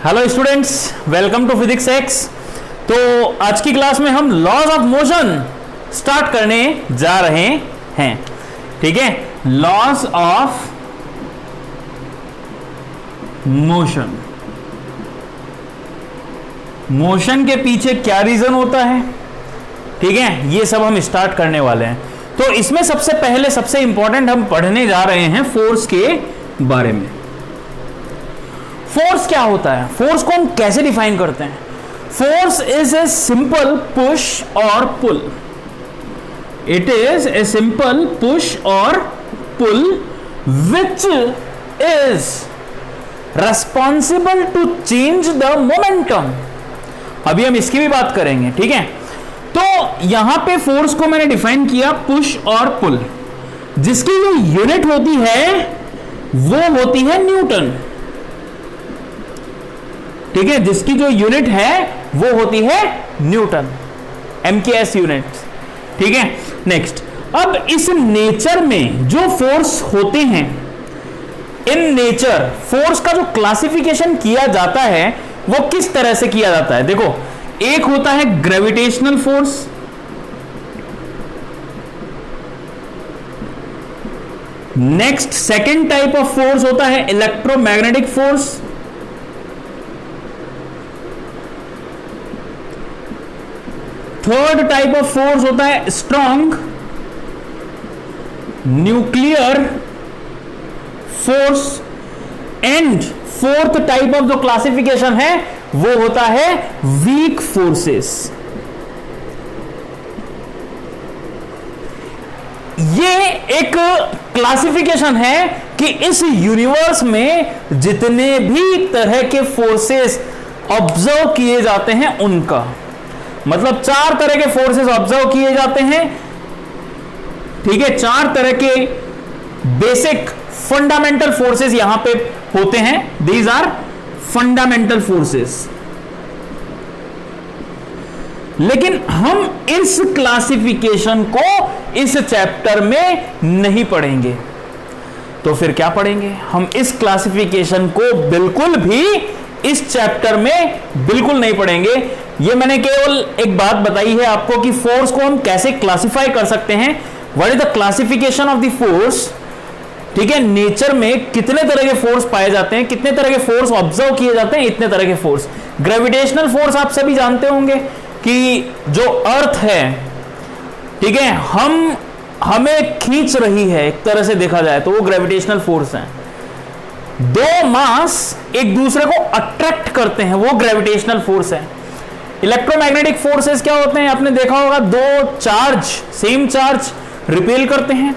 Hello students, welcome to physics X. तो आज की क्लास में हम लॉज ऑफ मोशन स्टार्ट करने जा रहे हैं। ठीक है, लॉज ऑफ मोशन। मोशन के पीछे क्या रीजन होता है, ठीक है, ये सब हम स्टार्ट करने वाले हैं। तो इसमें सबसे पहले सबसे इंपॉर्टेंट हम पढ़ने जा रहे हैं फोर्स के बारे में। फोर्स क्या होता है, फोर्स को हम कैसे डिफाइन करते हैं? Force is a simple push और pull. It is a simple push और pull which is responsible to change the momentum. अभी हम इसकी भी बात करेंगे, ठीक है। तो यहां पे फोर्स को मैंने डिफाइन किया पुश और पुल, जिसकी जो यूनिट होती है वो होती है न्यूटन। ठीक है, जिसकी जो यूनिट है वो होती है न्यूटन, MKS यूनिट। ठीक है, नेक्स्ट, अब इस नेचर में जो फोर्स होते हैं, इन नेचर फोर्स का जो क्लासिफिकेशन किया जाता है वो किस तरह से किया जाता है? देखो, एक होता है gravitational force, next second type of force होता है electromagnetic force, third type of force होता है strong nuclear force, and fourth type of जो क्लासिफिकेशन है वो होता है वीक फोर्सेस। ये एक क्लासिफिकेशन है कि इस यूनिवर्स में जितने भी तरह के फोर्सेस ऑब्जर्व किए जाते हैं उनका मतलब 4 तरह के फोर्सेस ऑब्जर्व किए जाते हैं। ठीक है, 4 तरह के बेसिक फंडामेंटल फोर्सेस यहां पे होते हैं। These are fundamental forces. लेकिन हम इस क्लासिफिकेशन को इस चैप्टर में नहीं पढ़ेंगे, तो फिर क्या पढ़ेंगे? हम इस क्लासिफिकेशन को बिल्कुल भी इस चैप्टर में बिल्कुल नहीं पढ़ेंगे। ये मैंने केवल एक बात बताई है आपको कि फोर्स को हम कैसे क्लासिफाई कर सकते हैं। What is the classification of the force. ठीक है, नेचर में कितने तरह के फोर्स पाए जाते हैं, कितने तरह के फोर्स ऑब्जर्व किए जाते हैं, इतने तरह के फोर्स। ग्रेविटेशनल फोर्स आप सभी जानते होंगे कि जो अर्थ है, ठीक है, हमें खींच रही है, एक तरह से देखा जाए तो वो ग्रेविटेशनल फोर्स है। दो मास एक दूसरे को अट्रैक्ट करते हैं, वो ग्रेविटेशनल फोर्स है। इलेक्ट्रोमैग्नेटिक फोर्सेस क्या होते हैं? आपने देखा होगा, दो चार्ज सेम चार्ज रिपेल करते हैं,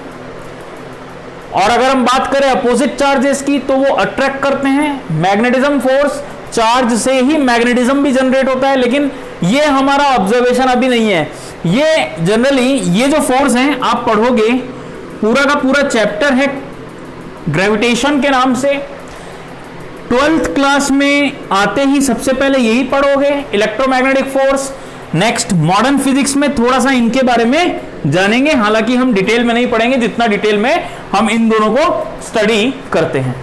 और अगर हम बात करें अपोजिट चार्जेस की तो वो अट्रैक्ट करते हैं। मैग्नेटिज्म फोर्स, चार्ज से ही मैग्नेटिज्म भी जनरेट होता है, लेकिन ये हमारा ऑब्जर्वेशन अभी नहीं है। ये जनरली ये जो फोर्स हैं आप पढ़ोगे, पूरा का पूरा चैप्टर है ग्रेविटेशन के नाम से। 12th क्लास में आते ही सबसे पहले यही पढ़ोगे, electromagnetic force. Next modern physics में थोड़ा सा इनके बारे में जानेंगे, हालांकि हम डिटेल में नहीं पढ़ेंगे जितना डिटेल में हम इन दोनों को स्टडी करते हैं,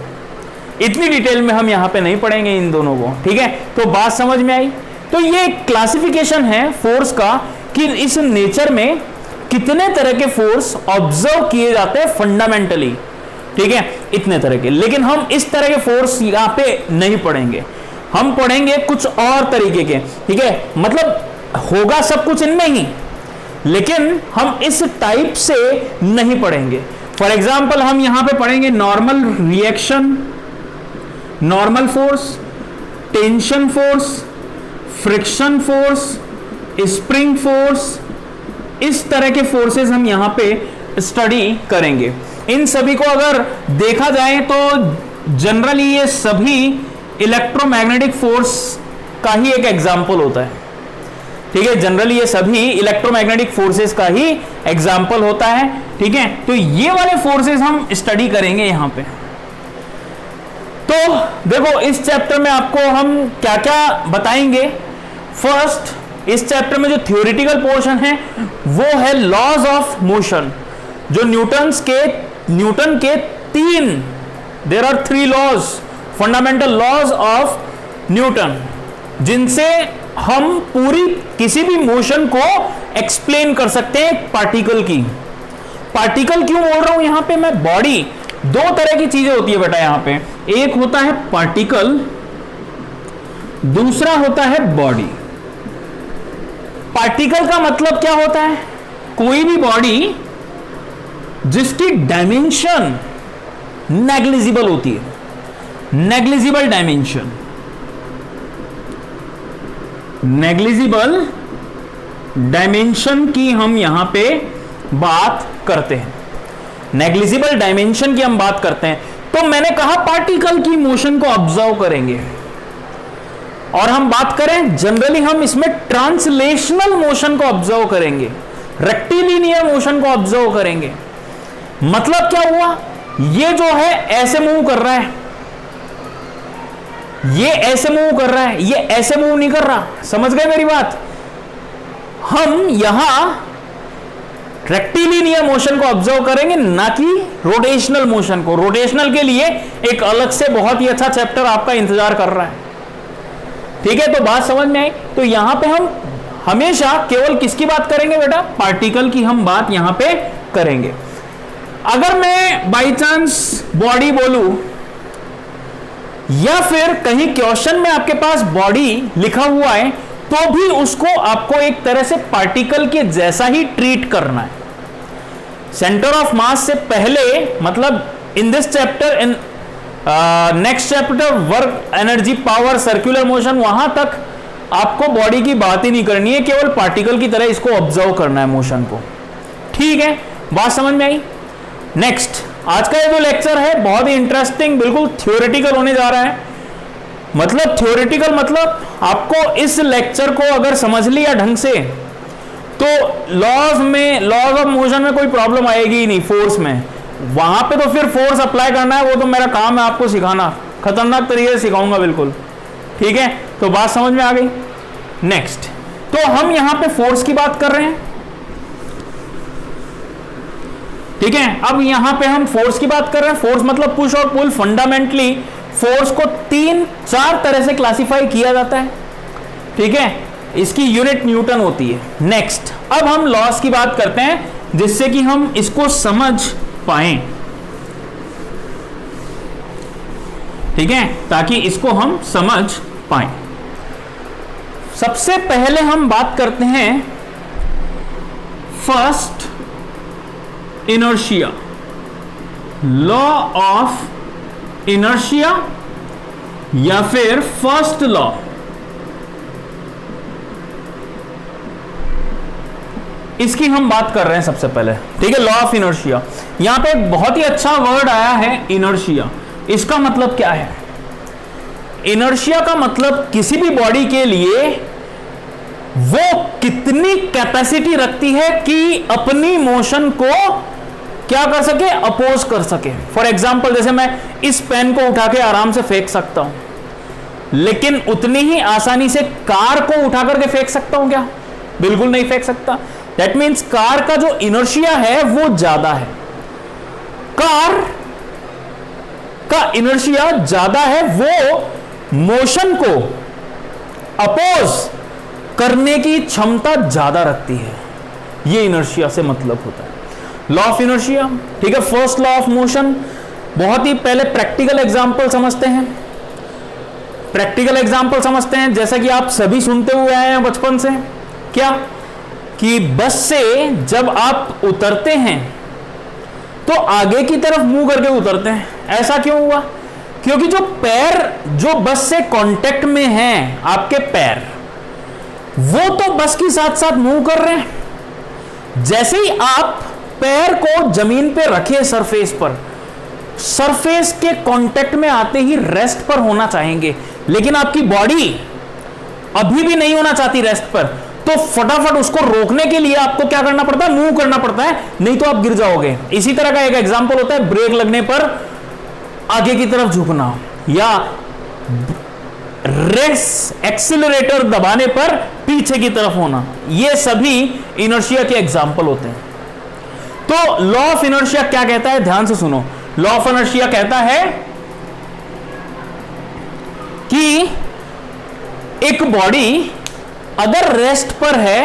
इतनी डिटेल में हम यहां पे नहीं पढ़ेंगे इन दोनों को। ठीक है, तो बात समझ में आई? तो ये क्लासिफिकेशन है फोर्स का कि इस नेचर में कितने तरह के फोर्स ऑब्जर्व किए जाते हैं फंडामेंटली। ठीक है, इतने तरह के। लेकिन हम इस तरह के फोर्स यहां पे नहीं पढ़ेंगे, हम पढ़ेंगे कुछ और तरीके के। ठीक है, मतलब होगा सब कुछ इनमें ही, लेकिन हम इस टाइप से नहीं पढ़ेंगे। फॉर एग्जाम्पल हम यहां पे पढ़ेंगे normal reaction, normal force, tension force, friction force, spring force, इस तरह के फोर्सेस हम यहां पे स्टडी करेंगे। इन सभी को अगर देखा जाए तो जनरली ये सभी इलेक्ट्रोमैग्नेटिक फोर्स का ही एक एग्जाम्पल होता है। ठीक है, जनरली ये सभी इलेक्ट्रोमैग्नेटिक फोर्सेस का ही एग्जाम्पल होता है। ठीक है, तो ये वाले फोर्सेस हम स्टडी करेंगे यहां पे। तो देखो, इस चैप्टर में आपको हम क्या क्या बताएंगे। फर्स्ट, इस चैप्टर में जो थ्योरेटिकल पोर्शन है वो है लॉज ऑफ मोशन, जो न्यूटन के 3 there are 3 laws, fundamental laws of Newton, जिनसे हम पूरी किसी भी मोशन को एक्सप्लेन कर सकते हैं पार्टिकल की। पार्टिकल क्यों बोल रहा हूं यहां पे मैं? बॉडी, दो तरह की चीजें होती है बेटा यहां पे, एक होता है पार्टिकल, दूसरा होता है बॉडी। पार्टिकल का मतलब क्या होता है? कोई भी बॉडी जिसकी डायमेंशन नेग्लिजिबल होती है, नेग्लिजिबल डायमेंशन, नेग्लिजिबल डायमेंशन की हम यहां पे बात करते हैं, नेग्लिजिबल डायमेंशन की हम बात करते हैं। तो मैंने कहा पार्टिकल की मोशन को ऑब्जर्व करेंगे, और हम बात करें जनरली हम इसमें ट्रांसलेशनल मोशन को ऑब्जर्व करेंगे, रेक्टिलिनियर मोशन को ऑब्जर्व करेंगे। मतलब क्या हुआ? ये जो है ऐसे मूव कर रहा है, ये ऐसे मूव कर रहा है, ये ऐसे मूव नहीं कर रहा। समझ गए मेरी बात? हम यहां रेक्टिलिनियर मोशन को ऑब्जर्व करेंगे, ना कि रोटेशनल मोशन को। रोटेशनल के लिए एक अलग से बहुत ही अच्छा चैप्टर आपका इंतजार कर रहा है। ठीक है, तो बात समझ में आई? तो यहां पे हम हमेशा केवल किसकी बात करेंगे बेटा? पार्टिकल की हम बात यहां पे करेंगे। अगर मैं बाई चांस बॉडी बोलूं, या फिर कहीं क्वेश्चन में आपके पास बॉडी लिखा हुआ है, तो भी उसको आपको एक तरह से पार्टिकल के जैसा ही ट्रीट करना है। सेंटर ऑफ मास से पहले, मतलब in this chapter, in next chapter work, energy, power, circular motion, वहां तक आपको बॉडी की बात ही नहीं करनी है, केवल पार्टिकल की तरह इसको ऑब्जर्व करना है मोशन को। ठीक है, बात समझ में आई? नेक्स्ट, आज का ये जो लेक्चर है बहुत ही इंटरेस्टिंग, बिल्कुल थ्योरेटिकल होने जा रहा है। मतलब थ्योरेटिकल मतलब आपको इस लेक्चर को अगर समझ लिया ढंग से, तो लॉज ऑफ मोशन में कोई प्रॉब्लम आएगी ही नहीं। फोर्स में, वहां पे तो फिर फोर्स अप्लाई करना है, वो तो मेरा काम है आपको सिखाना, खतरनाक तरीके से सिखाऊंगा बिल्कुल। ठीक है, तो बात समझ में आ गई? नेक्स्ट, तो हम यहां पे फोर्स की बात कर रहे हैं। ठीक है, अब यहां पे हम फोर्स की बात कर रहे हैं। फोर्स मतलब पुश और पुल। फंडामेंटली फोर्स को 3-4 तरह से क्लासिफाई किया जाता है। ठीक है, इसकी यूनिट न्यूटन होती है। नेक्स्ट, अब हम लॉस की बात करते हैं, जिससे कि हम इसको समझ पाएं। ठीक है, ताकि इसको हम समझ पाएं। सबसे पहले हम बात करते हैं first inertia, law of inertia, या फिर फर्स्ट लॉ। इसकी हम बात कर रहे हैं सबसे पहले। ठीक है, लॉ ऑफ इनर्शिया। यहां पे एक बहुत ही अच्छा वर्ड आया है, इनर्शिया। इसका मतलब क्या है? इनर्शिया का मतलब किसी भी बॉडी के लिए वो कितनी कैपेसिटी रखती है कि अपनी मोशन को क्या कर सके? अपोज कर सके। फॉर एग्जाम्पल, जैसे मैं इस पेन को उठा के आराम से फेंक सकता हूं, लेकिन उतनी ही आसानी से कार को उठा करके फेंक सकता हूं क्या? बिल्कुल नहीं फेंक सकता। दैट मीन्स कार का जो इनर्शिया है वो ज्यादा है, कार का इनर्शिया ज्यादा है, वो मोशन को अपोज करने की क्षमता ज्यादा रखती है। ये इनर्शिया से मतलब होता है, लॉ ऑफ इनर्शिया। ठीक है, फर्स्ट लॉ ऑफ मोशन। बहुत ही पहले प्रैक्टिकल एग्जांपल समझते हैं। प्रैक्टिकल एग्जांपल समझते हैं, जैसा कि आप सभी सुनते हुए आए हैं बचपन से, क्या कि बस से जब आप उतरते हैं तो आगे की तरफ मुंह करके उतरते हैं। ऐसा क्यों हुआ? क्योंकि जो पैर जो बस से कांटेक्ट में हैं, आपके पैर, वो तो बस के साथ साथ मूव कर रहे हैं। जैसे ही आप पैर को जमीन पे रखे सरफेस पर, सरफेस के कांटेक्ट में आते ही रेस्ट पर होना चाहेंगे, लेकिन आपकी बॉडी अभी भी नहीं होना चाहती रेस्ट पर, तो फटाफट उसको रोकने के लिए आपको क्या करना पड़ता है? मूव करना पड़ता है, नहीं तो आप गिर जाओगे। इसी तरह का एक एग्जांपल होता है ब्रेक लगने पर आगे की तरफ झुकना, या रेस एक्सीलरेटर दबाने पर पीछे की तरफ होना। ये सभी इनर्शिया के एग्जांपल होते हैं। तो लॉ ऑफ इनर्शिया क्या कहता है? ध्यान से सुनो। लॉ ऑफ इनर्शिया कहता है कि एक बॉडी अगर रेस्ट पर है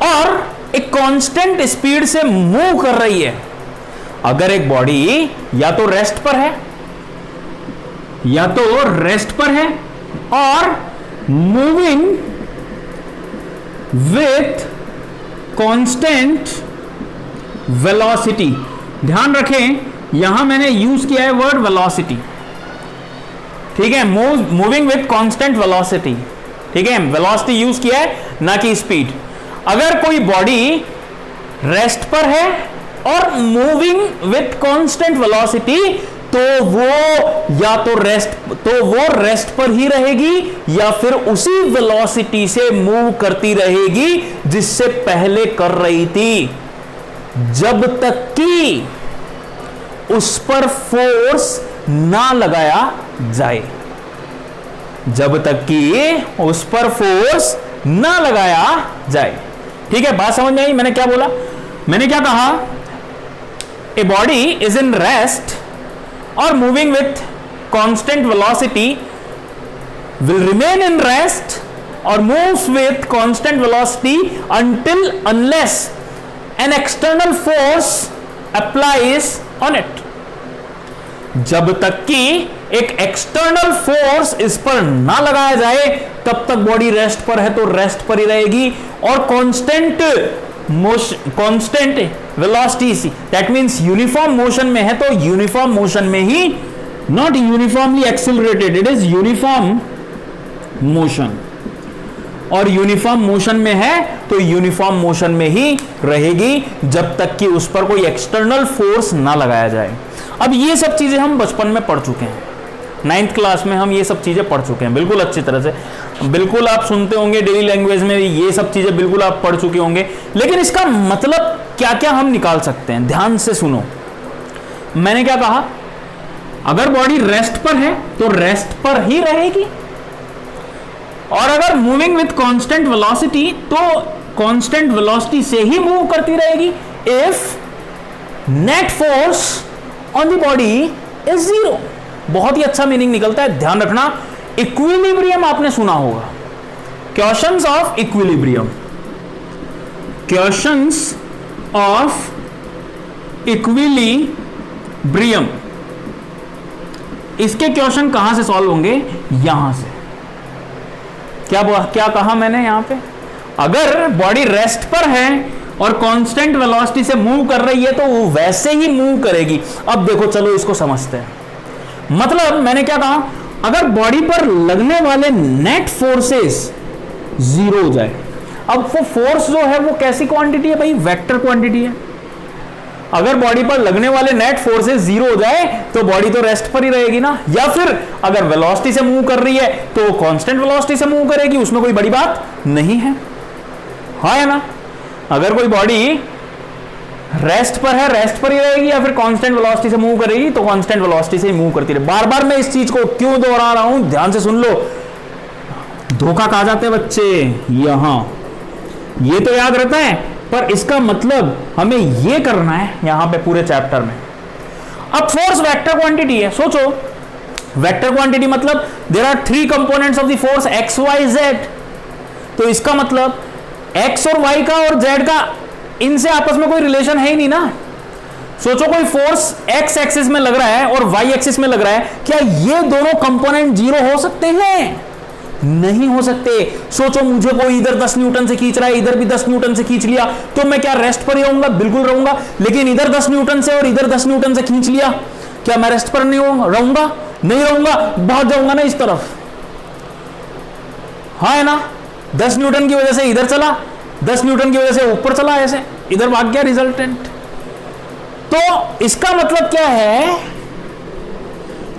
और एक कांस्टेंट स्पीड से मूव कर रही है, अगर एक बॉडी या तो रेस्ट पर है और मूविंग विथ कांस्टेंट वेलोसिटी, ध्यान रखें यहां मैंने यूज किया है वर्ड वेलोसिटी, ठीक है, मूविंग विथ कांस्टेंट वेलोसिटी, ठीक है, वेलोसिटी यूज किया है ना कि स्पीड। अगर कोई बॉडी रेस्ट पर है और मूविंग विथ कांस्टेंट वेलोसिटी, तो वो रेस्ट पर ही रहेगी या फिर उसी वेलोसिटी से मूव करती रहेगी जिससे पहले कर रही थी, जब तक कि उस पर फोर्स ना लगाया जाए, जब तक कि उस पर फोर्स ना लगाया जाए। ठीक है, बात समझ में आई मैंने क्या बोला? मैंने क्या कहा? A body is in rest और moving with constant velocity will remain in rest or moves with constant velocity unless an external force applies on it। जब तक कि एक एक्सटर्नल फोर्स इस पर ना लगाया जाए तब तक बॉडी रेस्ट पर है तो रेस्ट पर ही रहेगी और constant velocity, that means uniform motion में है तो यूनिफॉर्म मोशन में ही, not uniformly accelerated, it is uniform motion, और यूनिफॉर्म मोशन में है तो यूनिफॉर्म मोशन में ही रहेगी जब तक कि उस पर कोई एक्सटर्नल फोर्स ना लगाया जाए। अब ये सब चीजें हम बचपन में पढ़ चुके हैं, 9th क्लास में हम ये सब चीजें पढ़ चुके हैं बिल्कुल अच्छी तरह से, बिल्कुल आप सुनते होंगे डेली लैंग्वेज में ये सब चीजें बिल्कुल आप पढ़ चुके होंगे। लेकिन इसका मतलब क्या क्या हम निकाल सकते हैं, ध्यान से सुनो। मैंने क्या कहा? अगर बॉडी रेस्ट पर है तो रेस्ट पर ही रहेगी, और अगर मूविंग विथ कांस्टेंट वेलोसिटी तो कांस्टेंट वेलोसिटी से ही मूव करती रहेगी if net force on the body is zero. बहुत ही अच्छा मीनिंग निकलता है, ध्यान रखना। इक्विलिब्रियम आपने सुना होगा, questions of equilibrium, questions of equilibrium, इसके क्वेश्चन कहां से सॉल्व होंगे? यहां से। क्या कहा मैंने यहां पे? अगर बॉडी रेस्ट पर है और कांस्टेंट वेलोसिटी से मूव कर रही है तो वो वैसे ही मूव करेगी। अब देखो, चलो इसको समझते हैं। मतलब मैंने क्या कहा? अगर बॉडी पर लगने वाले नेट फोर्सेस जीरो हो जाए, अब वो फोर्स जो है वो कैसी क्वांटिटी है भाई? वेक्टर क्वांटिटी है। अगर बॉडी पर लगने वाले नेट फोर्सेस जीरो हो जाए तो बॉडी तो रेस्ट पर ही रहेगी ना, या फिर अगर वेलोसिटी से मूव कर रही है तो कांस्टेंट वेलोसिटी से मूव करेगी, उसमें कोई बड़ी बात नहीं है, हाँ या ना? अगर कोई बॉडी रेस्ट पर है, रेस्ट पर ही रहेगी, या फिर कांस्टेंट वेलोसिटी से मूव करेगी तो कांस्टेंट वेलोसिटी से ही मूव करती रहे। बार बार मैं इस चीज को क्यों दोहरा रहा हूं, ध्यान से सुन लो, धोखा खा जाते हैं बच्चे यहां। ये तो याद रहता है, पर इसका मतलब हमें ये करना है यहां पे पूरे चैप्टर में। अब फोर्स वेक्टर क्वांटिटी है, सोचो वेक्टर क्वांटिटी मतलब there are 3 components of the force x y z, तो इसका मतलब x और y का और z का इनसे आपस में कोई रिलेशन है ही नहीं ना। सोचो कोई फोर्स x एक्सिस में लग रहा है और y एक्सिस में लग रहा है, क्या ये दोनों कंपोनेंट जीरो हो सकते हैं? नहीं हो सकते। सोचो मुझे कोई इधर 10 न्यूटन से खींच रहा है, इधर भी 10 न्यूटन से खींच लिया, तो मैं क्या रेस्ट पर ही रहूंगा? बिल्कुल रहूंगा। लेकिन इधर 10 न्यूटन से और इधर 10 न्यूटन से खींच लिया, क्या मैं रेस्ट पर नहीं रहूंगा? नहीं रहूंगा, भाग जाऊंगा ना इस तरफ, हाँ है ना? 10 न्यूटन की वजह से इधर चला, 10 न्यूटन की वजह से ऊपर चला, ऐसे इधर भाग गया रिजल्टेंट। तो इसका मतलब क्या है?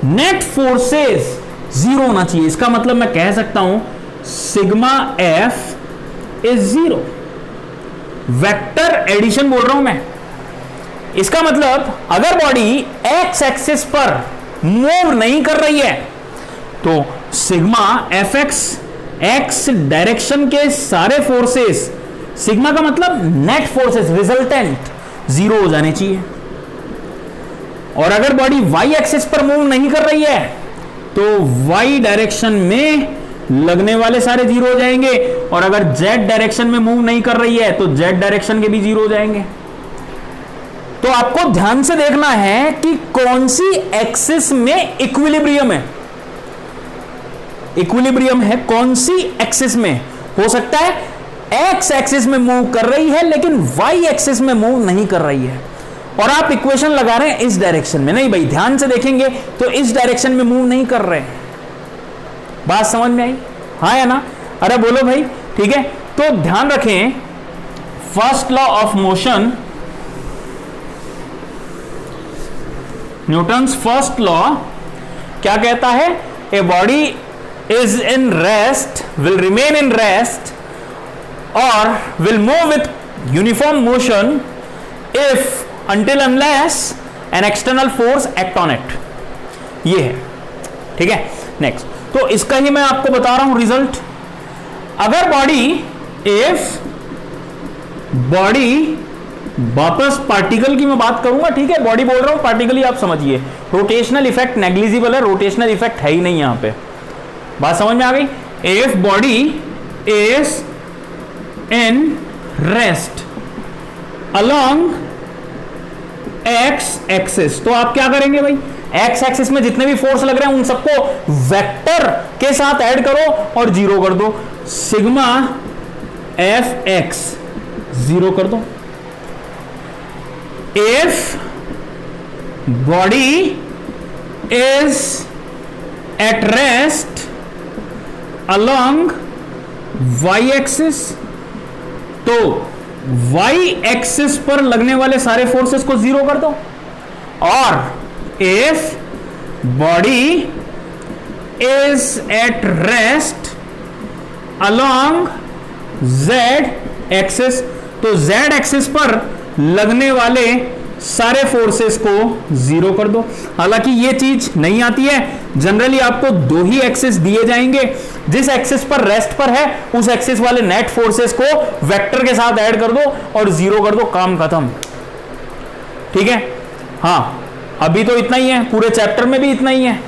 नेट फोर्सेस जीरो होना चाहिए। इसका मतलब मैं कह सकता हूं sigma F is zero. Vector addition बोल रहा हूं मैं। इसका मतलब अगर बॉडी एक्स एक्सिस पर मूव नहीं कर रही है तो सिग्मा एफ एक्स डायरेक्शन के सारे फोर्सेस, सिग्मा का मतलब नेट फोर्सेस, रिजल्टेंट जीरो हो जाने चाहिए। और अगर बॉडी वाई एक्सिस पर मूव नहीं कर रही है तो वाई डायरेक्शन में लगने वाले सारे जीरो हो जाएंगे, और अगर जेड डायरेक्शन में मूव नहीं कर रही है तो जेड डायरेक्शन के भी जीरो हो जाएंगे। तो आपको ध्यान से देखना है कि कौन सी एक्सिस में इक्विलिब्रियम है, इक्विलिब्रियम है कौन सी एक्सिस में। हो सकता है एक्स एक्सिस में मूव कर रही है लेकिन वाई एक्सिस में मूव नहीं कर रही है, और आप इक्वेशन लगा रहे हैं इस डायरेक्शन में। नहीं भाई, ध्यान से देखेंगे तो इस डायरेक्शन में मूव नहीं कर रहे हैं। बात समझ में आई, हाँ या ना? अरे बोलो भाई, ठीक है। तो ध्यान रखें, first law of motion, Newton's first law क्या कहता है? A body is in rest, will remain in rest और will move with uniform motion if until unless an external force act on it। ये है, ठीक है। नेक्स्ट, तो इसका ही मैं आपको बता रहा हूं रिजल्ट। अगर बॉडी वापस पार्टिकल की मैं बात करूंगा, ठीक है, बॉडी बोल रहा हूं, पार्टिकल ही आप समझिए। रोटेशनल इफेक्ट नेग्लिजिबल है, रोटेशनल इफेक्ट है ही नहीं यहां पे। बात समझ में आ गई? If body is in rest along x axis, तो आप क्या करेंगे भाई? एक्स एक्सिस में जितने भी फोर्स लग रहे हैं उन सबको वेक्टर के साथ ऐड करो और जीरो कर दो। सिग्मा एफ एक्स जीरो कर दो। If body is at rest along y axis, तो वाई एक्सिस पर लगने वाले सारे फोर्सेस को जीरो कर दो। और if body is at rest along Z axis, तो जेड एक्सिस पर लगने वाले सारे फोर्सेस को जीरो कर दो। हालांकि ये चीज नहीं आती है, जनरली आपको दो ही एक्सिस दिए जाएंगे, जिस एक्सिस पर रेस्ट पर है उस एक्सिस वाले नेट फोर्सेस को वेक्टर के साथ ऐड कर दो और जीरो कर दो, काम खत्म। ठीक है, हाँ अभी तो इतना ही है, पूरे चैप्टर में भी इतना ही है,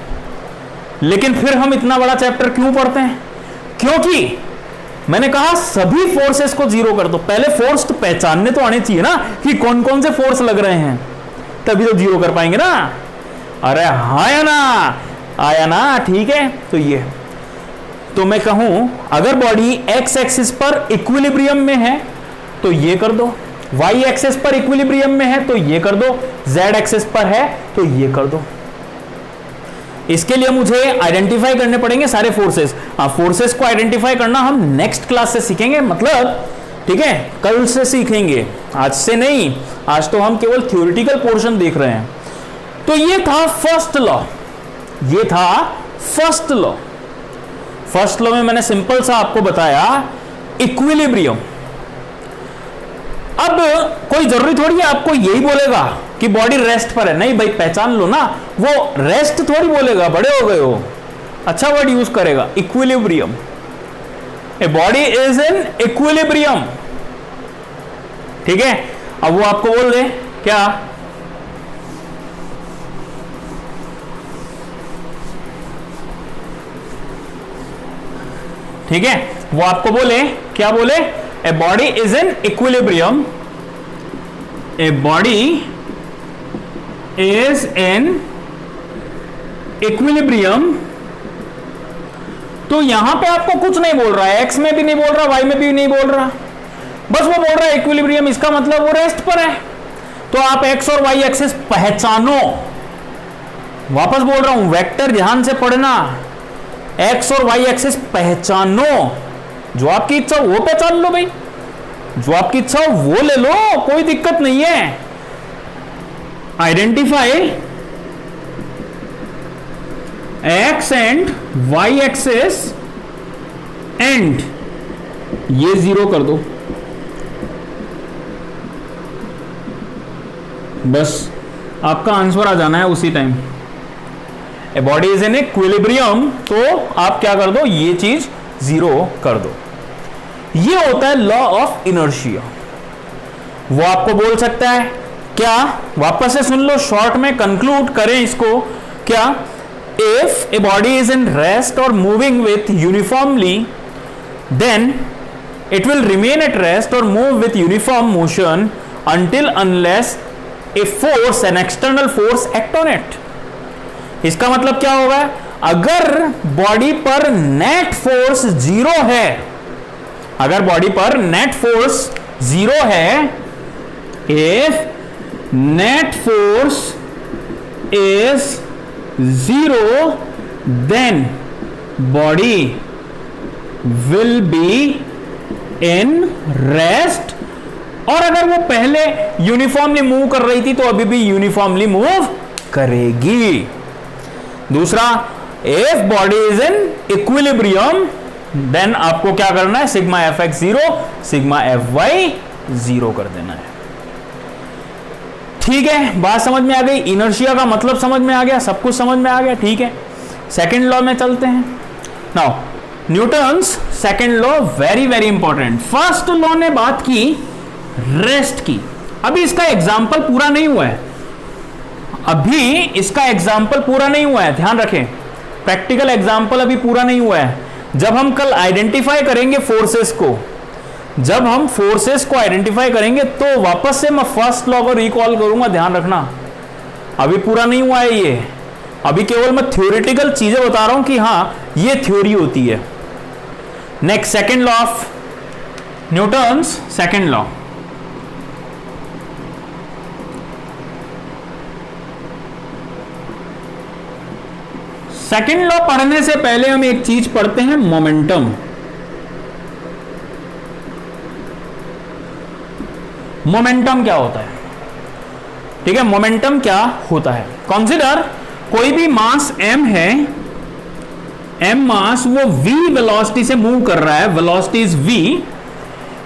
लेकिन फिर हम इतना बड़ा चैप्टर क्यों पढ़ते हैं? क्योंकि मैंने कहा सभी फोर्सेस को जीरो कर दो। पहले फोर्स तो पहचानने तो आने चाहिए ना कि कौन कौन से फोर्स लग रहे हैं, तभी तो जीरो कर पाएंगे ना। अरे हाँ या ना, आया ना? ठीक है, तो ये तो मैं कहूं अगर बॉडी एक्स एक्सिस पर इक्विलिब्रियम में है तो ये कर दो, वाई एक्सिस पर इक्विलिब्रियम में है तो ये कर दो, जेड एक्सिस पर है तो ये कर दो। इसके लिए मुझे आइडेंटिफाई करने पड़ेंगे सारे फोर्सेस। हाँ, फोर्सेस को आइडेंटिफाई करना हम नेक्स्ट क्लास से सीखेंगे, मतलब ठीक है कल से सीखेंगे, आज से नहीं। आज तो हम केवल थ्योरेटिकल पोर्शन देख रहे हैं। तो ये था फर्स्ट लॉ, ये था फर्स्ट लॉ। फर्स्ट लॉ में मैंने सिंपल सा आपको बताया इक्विलिब्रियम। अब कोई जरूरी थोड़ी है आपको यही बोलेगा कि बॉडी रेस्ट पर है, नहीं भाई पहचान लो ना, वो रेस्ट थोड़ी बोलेगा, बड़े हो गए हो, अच्छा वर्ड यूज करेगा equilibrium. A body is in equilibrium, ठीक है। अब वो आपको बोल दे क्या, ठीक है, वो आपको बोले क्या बोले? ए body is in equilibrium, A body is in equilibrium. तो यहां पे आपको कुछ नहीं बोल रहा है, एक्स में भी नहीं बोल रहा, वाई में भी नहीं बोल रहा, बस वो बोल रहा है इक्विलिब्रियम, इसका मतलब वो रेस्ट पर है। तो आप एक्स और वाई एक्सिस पहचानो, वापस बोल रहा हूं वेक्टर ध्यान से पढ़ना, एक्स और वाई एक्सिस पहचानो, जो आपकी इच्छा हो वो पहचान लो भाई, जो आपकी इच्छा हो वो ले लो, कोई दिक्कत नहीं है। Identify x and y axis and ये जीरो कर दो, बस आपका आंसर आ जाना है उसी time. A body is in equilibrium, तो आप क्या कर दो, ये चीज जीरो कर दो। ये होता है लॉ ऑफ इनर्शिया। वो आपको बोल सकता है क्या, वापस से सुन लो, शॉर्ट में कंक्लूड करें इसको क्या, if a body is in rest or moving with uniformly, then it will remain at rest or move with uniform motion until unless a force, an external force act on it. इसका मतलब क्या होगा? अगर body पर net force zero है, अगर body पर net force zero है, if net force is zero, then body will be in rest. और अगर वो पहले यूनिफॉर्मली मूव कर रही थी तो अभी भी यूनिफॉर्मली मूव करेगी. दूसरा, if body is in equilibrium, then आपको क्या करना है? Sigma F x zero, sigma F y zero कर देना है. ठीक है, बात समझ में आ गई, इनर्शिया का मतलब समझ में आ गया, सब कुछ समझ में आ गया. ठीक है, सेकेंड लॉ में चलते हैं. Now Newton's second law very very important. First law ने बात की रेस्ट की. अभी इसका एग्जाम्पल पूरा नहीं हुआ है, अभी इसका एग्जाम्पल पूरा नहीं हुआ है, ध्यान रखें. प्रैक्टिकल एग्जाम्पल अभी पूरा नहीं हुआ है. जब हम कल आइडेंटिफाई करेंगे फोर्सेस को, जब हम फोर्सेस को आइडेंटिफाई करेंगे तो वापस से मैं फर्स्ट लॉ को रिकॉल करूंगा, ध्यान रखना. अभी पूरा नहीं हुआ है ये, अभी केवल मैं थ्योरेटिकल चीजें बता रहा हूं कि हां ये थ्योरी होती है. Next, second law of Newton's second law. Second law पढ़ने से पहले हम एक चीज पढ़ते हैं, मोमेंटम. मोमेंटम क्या होता है? ठीक है, मोमेंटम क्या होता है? कंसीडर कोई भी मास m है, m मास वो v वेलोसिटी से मूव कर रहा है, वेलोसिटी इज v,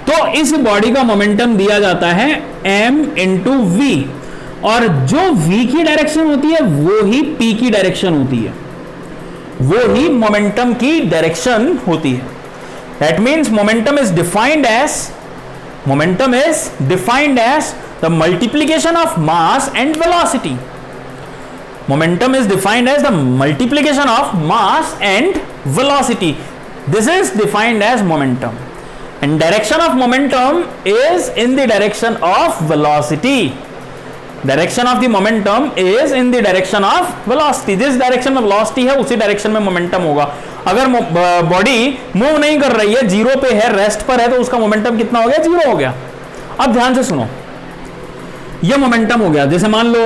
तो इस बॉडी का मोमेंटम दिया जाता है m इंटू v, और जो v की डायरेक्शन होती है वो ही p की डायरेक्शन होती है, वो ही मोमेंटम की डायरेक्शन होती है. That means momentum is defined as the multiplication of mass and velocity. Momentum is defined as the multiplication of mass and velocity. This is defined as momentum, and direction of momentum is in the direction of velocity. Direction of the momentum is in the direction of velocity. जिस direction में velocity है उसी direction में momentum होगा. अगर body move नहीं कर रही है, जीरो पे है, रेस्ट पर है, तो उसका मोमेंटम कितना हो गया? जीरो हो गया. अब ध्यान से सुनो, ये मोमेंटम हो गया. जैसे मान लो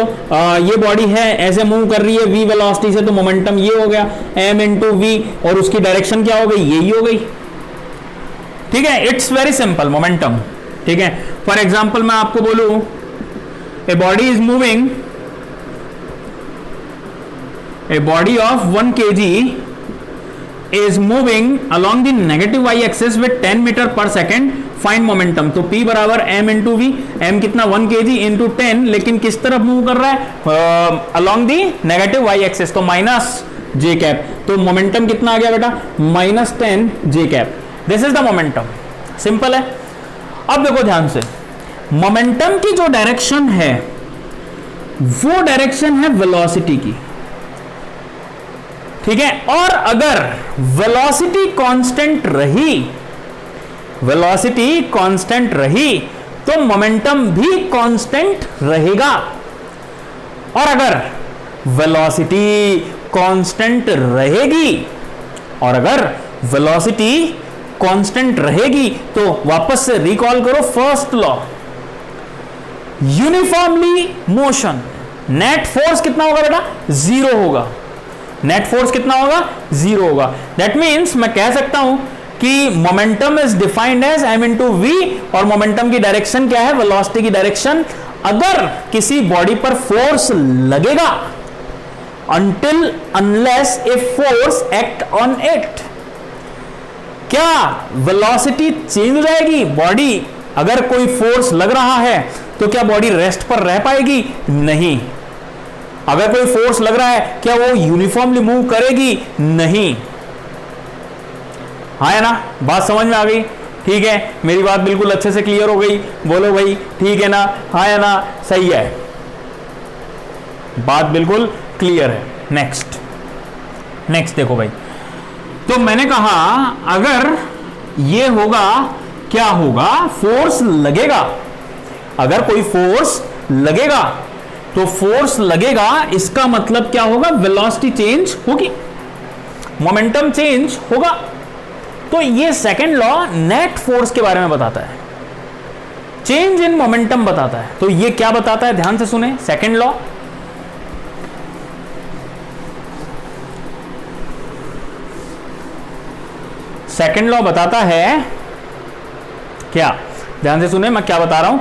ये बॉडी है, ऐसे मूव कर रही है v वेलोसिटी से, तो मोमेंटम ये हो गया m इंटू वी, और उसकी डायरेक्शन क्या हो गई? यही हो गई. ठीक है, इट्स वेरी सिंपल मोमेंटम. ठीक है, फॉर एग्जाम्पल मैं आपको बोलूं, ए body is moving, a body of 1 kg is moving along the negative y axis with 10 metre पर सेकेंड. Find momentum. तो P बराबर m इंटू वी. m कितना? 1 kg इंटू 10, लेकिन किस तरफ मूव कर रहा है? along the negative y axis, तो माइनस j कैप. तो मोमेंटम कितना आ गया बेटा? Minus 10 j cap. This is the momentum. Simple है. अब देखो ध्यान से, मोमेंटम की जो डायरेक्शन है वो डायरेक्शन है वेलोसिटी की. ठीक है, और अगर वेलोसिटी कांस्टेंट रही तो मोमेंटम भी कांस्टेंट रहेगा. और अगर वेलोसिटी कांस्टेंट रहेगी तो वापस से रिकॉल करो first law, uniformly motion. Net force कितना होगा बेटा? जीरो होगा. नेट फोर्स कितना होगा? जीरो होगा. दैट मीन्स मैं कह सकता हूं कि momentum is defined as m into v, और मोमेंटम की डायरेक्शन क्या है? वेलोसिटी की डायरेक्शन. अगर किसी बॉडी पर फोर्स लगेगा, until unless a force act on it, क्या वेलोसिटी चेंज हो जाएगी? बॉडी, अगर कोई फोर्स लग रहा है तो क्या बॉडी रेस्ट पर रह पाएगी? नहीं. अगर कोई फोर्स लग रहा है, क्या वो यूनिफॉर्मली मूव करेगी? नहीं. हाँ है ना, बात समझ में आ गई? ठीक है, मेरी बात बिल्कुल अच्छे से क्लियर हो गई? बोलो भाई, ठीक है ना? हाँ है ना? सही है, बात बिल्कुल क्लियर है. नेक्स्ट, नेक्स्ट देखो भाई, तो मैंने कहा अगर ये होगा, क्या होगा, फोर्स लगेगा। अगर कोई फोर्स लगेगा तो फोर्स लगेगा, इसका मतलब क्या होगा, वेलोसिटी चेंज होगी, मोमेंटम चेंज होगा। तो ये सेकंड लॉ नेट फोर्स के बारे में बताता है, चेंज इन मोमेंटम बताता है। तो ये क्या बताता है, ध्यान से सुने, सेकंड लॉ, सेकंड लॉ बताता है क्या, ध्यान से सुने मैं क्या बता रहा हूं।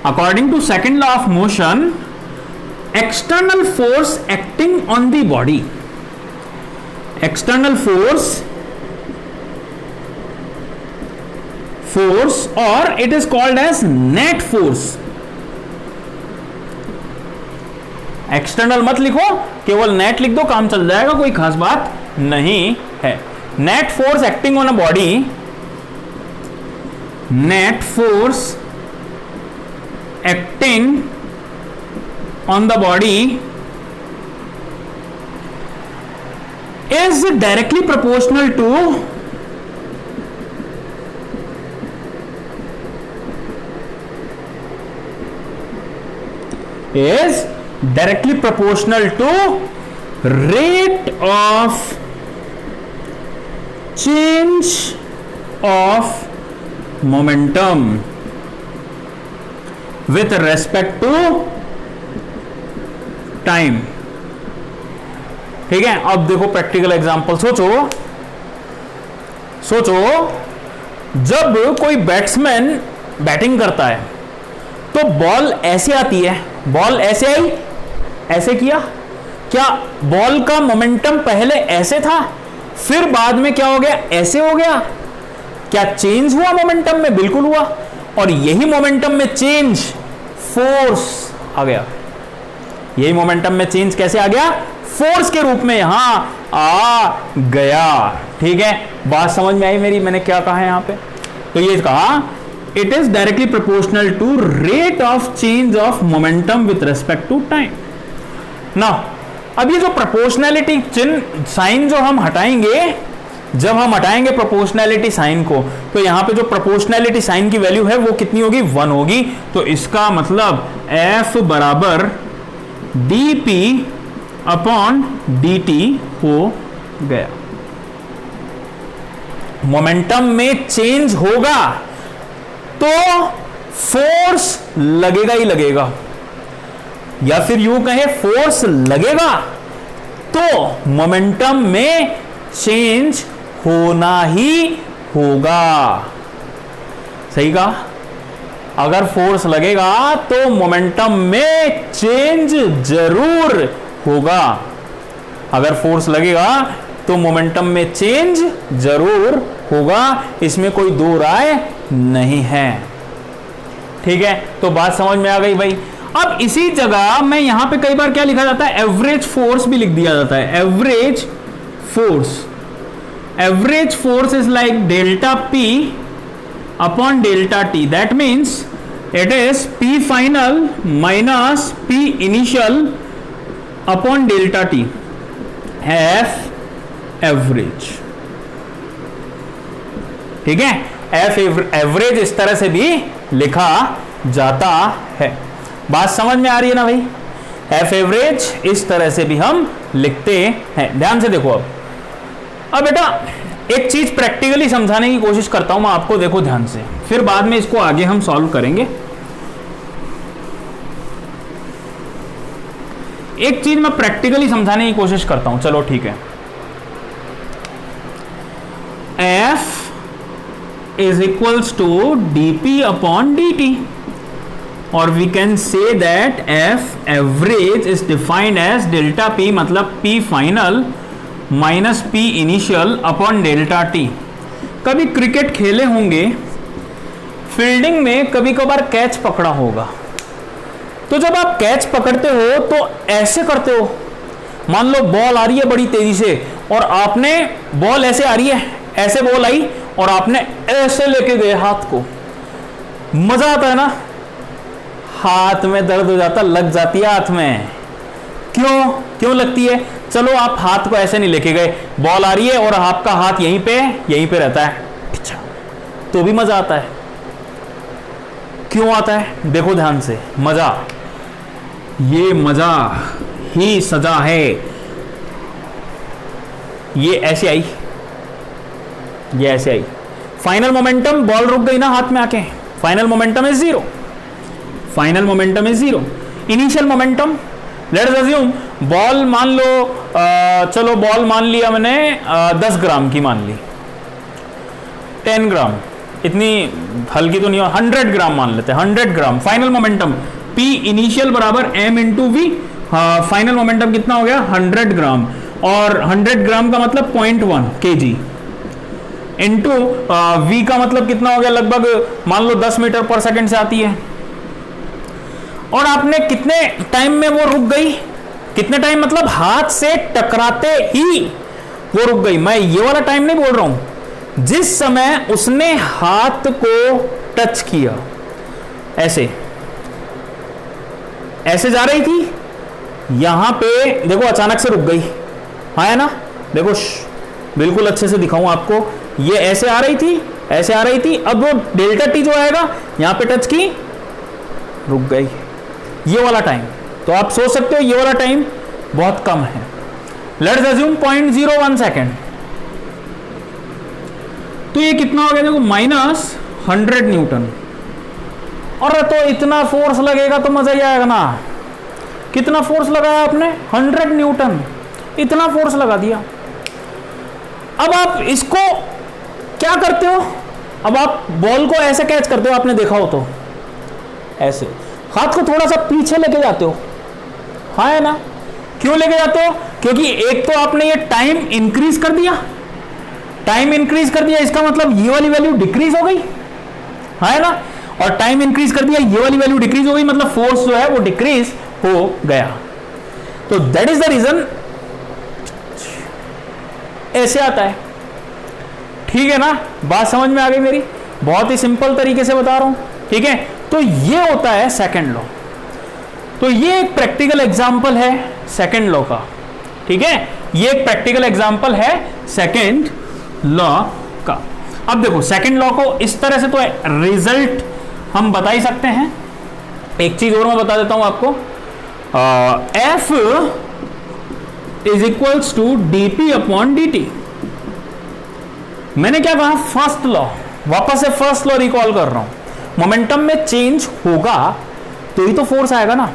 According to second law of motion, external force acting on the body, external force और it is called as net force. External मत लिखो, केवल नेट लिख दो, काम चल जाएगा, कोई खास बात नहीं है। Net force acting on a body, net force acting on the body is directly proportional to rate of change of momentum with respect to time। ठीक है, अब देखो प्रैक्टिकल एग्जांपल, सोचो जब कोई बैट्समैन बैटिंग करता है तो बॉल ऐसे आती है, बॉल ऐसे आई, ऐसे किया, क्या बॉल का मोमेंटम पहले ऐसे था, फिर बाद में क्या हो गया, ऐसे हो गया, क्या चेंज हुआ मोमेंटम में? बिल्कुल हुआ। और यही मोमेंटम में चेंज फोर्स आ गया, यही मोमेंटम में चेंज कैसे आ गया, फोर्स के रूप में यहां आ गया। ठीक है, बात समझ में आई मेरी, मैंने क्या कहा है यहां पे? तो ये कहा it is directly proportional to rate of change of momentum with respect to time. ना अब ये जो प्रोपोर्शनैलिटी चिन्ह साइन जो हम हटाएंगे, जब हम हटाएंगे प्रोपोर्शनैलिटी साइन को, तो यहां पे जो प्रोपोर्शनैलिटी साइन की वैल्यू है वो कितनी होगी, 1 होगी। तो इसका मतलब F बराबर dP अपॉन dt हो गया। मोमेंटम में चेंज होगा तो फोर्स लगेगा ही लगेगा, या फिर यूं कहे फोर्स लगेगा तो मोमेंटम में चेंज होना ही होगा। सही कहा, अगर फोर्स लगेगा तो मोमेंटम में चेंज जरूर होगा, अगर फोर्स लगेगा तो मोमेंटम में चेंज जरूर होगा, इसमें कोई दो राय नहीं है। ठीक है, तो बात समझ में आ गई भाई। अब इसी जगह मैं यहां पे कई बार क्या लिखा जाता है, एवरेज फोर्स भी लिख दिया जाता है। Average force is like delta P upon delta T, that means it is P final minus P initial upon delta T, F average. ठीक है, F एवरेज इस तरह से भी लिखा जाता है। बात समझ में आ रही है ना भाई? F एवरेज इस तरह से भी हम लिखते हैं। ध्यान से देखो, अब बेटा एक चीज प्रैक्टिकली समझाने की कोशिश करता हूं मैं आपको, देखो ध्यान से, फिर बाद में इसको आगे हम सॉल्व करेंगे। एक चीज मैं प्रैक्टिकली समझाने की कोशिश करता हूं, चलो ठीक है। F is equals to dP upon dt, और we can say that F average is defined as delta P, मतलब P final minus P initial upon delta T। कभी क्रिकेट खेले होंगे, फील्डिंग में कभी कभार कैच पकड़ा होगा, तो जब आप कैच पकड़ते हो तो ऐसे करते हो, मान लो बॉल आ रही है बड़ी तेजी से और आपने, बॉल ऐसे आ रही है, ऐसे बॉल आई और आपने ऐसे लेके गए हाथ को, मजा आता है ना, हाथ में दर्द हो जाता, लग जाती है हाथ में। क्यों लगती है? चलो आप हाथ को ऐसे नहीं लेके गए, बॉल आ रही है और आपका हाथ यहीं पे रहता है, अच्छा, तो भी मजा आता है। क्यों आता है? देखो ध्यान से, मजा, ये मजा ही सजा है। ये ऐसे आई, ये ऐसे आई, फाइनल मोमेंटम, बॉल रुक गई ना हाथ में आके, final momentum is zero, final momentum is zero. Initial momentum, let's assume ball मान लो, चलो बॉल मान लिया मैंने 10 ग्राम की, मान ली 10 ग्राम, इतनी हल्की तो नहीं हो, 100 ग्राम मान लेते हैं, 100 gram. Final momentum P initial बराबर m into v, final momentum कितना हो गया? 100 ग्राम, और 100 ग्राम का मतलब 0.1 kg इंटू v का मतलब कितना हो गया? लगभग मान लो 10 मीटर पर सेकंड से आती है। और आपने कितने टाइम में वो रुक गई? कितने टाइम मतलब हाथ से टकराते ही वो रुक गई। मैं ये वाला टाइम नहीं बोल रहा हूं, जिस समय उसने हाथ को टच किया, ऐसे ऐसे जा रही थी, यहां पे देखो अचानक से रुक गई, हाँ है ना, देखो बिल्कुल अच्छे से दिखाऊं आपको, ये ऐसे आ रही थी, ऐसे आ रही थी, अब वो डेल्टा टी जो आएगा यहां पे टच की, रुक गई, ये वाला टाइम। तो आप सोच सकते हो ये वाला टाइम बहुत कम है। लेट्स अज्यूम 0.01 सेकेंड, तो ये कितना हो गया? देखो -100 न्यूटन। और तो इतना फोर्स लगेगा तो मजा ही आएगा ना। कितना फोर्स लगाया आपने? 100 न्यूटन, इतना फोर्स लगा दिया। अब आप इसको क्या करते हो? अब आप बॉल को ऐसे कैच करते हो, आपने देखा हो तो ऐसे हाथ को थोड़ा सा पीछे लेके जाते हो, हाँ है ना। क्यों लेके जाते हो? क्योंकि एक तो आपने ये टाइम इंक्रीज कर दिया, टाइम इंक्रीज कर दिया, इसका मतलब ये वाली वैल्यू डिक्रीज हो गई, हाँ है ना। और टाइम इंक्रीज कर दिया, ये वाली वैल्यू डिक्रीज हो गई, मतलब फोर्स जो है वो डिक्रीज हो गया। तो दैट इज द रीजन ऐसे आता है। ठीक है ना, बात समझ में आ गई मेरी? बहुत ही सिंपल तरीके से बता रहा हूं, ठीक है। तो ये होता है सेकंड लॉ। तो ये एक प्रैक्टिकल एग्जांपल है सेकंड लॉ का, ठीक है। ये एक प्रैक्टिकल एग्जांपल है सेकंड लॉ का। अब देखो सेकंड लॉ को इस तरह से तो रिजल्ट हम बता ही सकते हैं। एक चीज और मैं बता देता हूं आपको, F is equals to dP upon dt। मैंने क्या कहा? फर्स्ट लॉ, वापस से फर्स्ट लॉ रिकॉल कर रहा हूं। मोमेंटम में चेंज होगा तो ही तो फोर्स आएगा ना।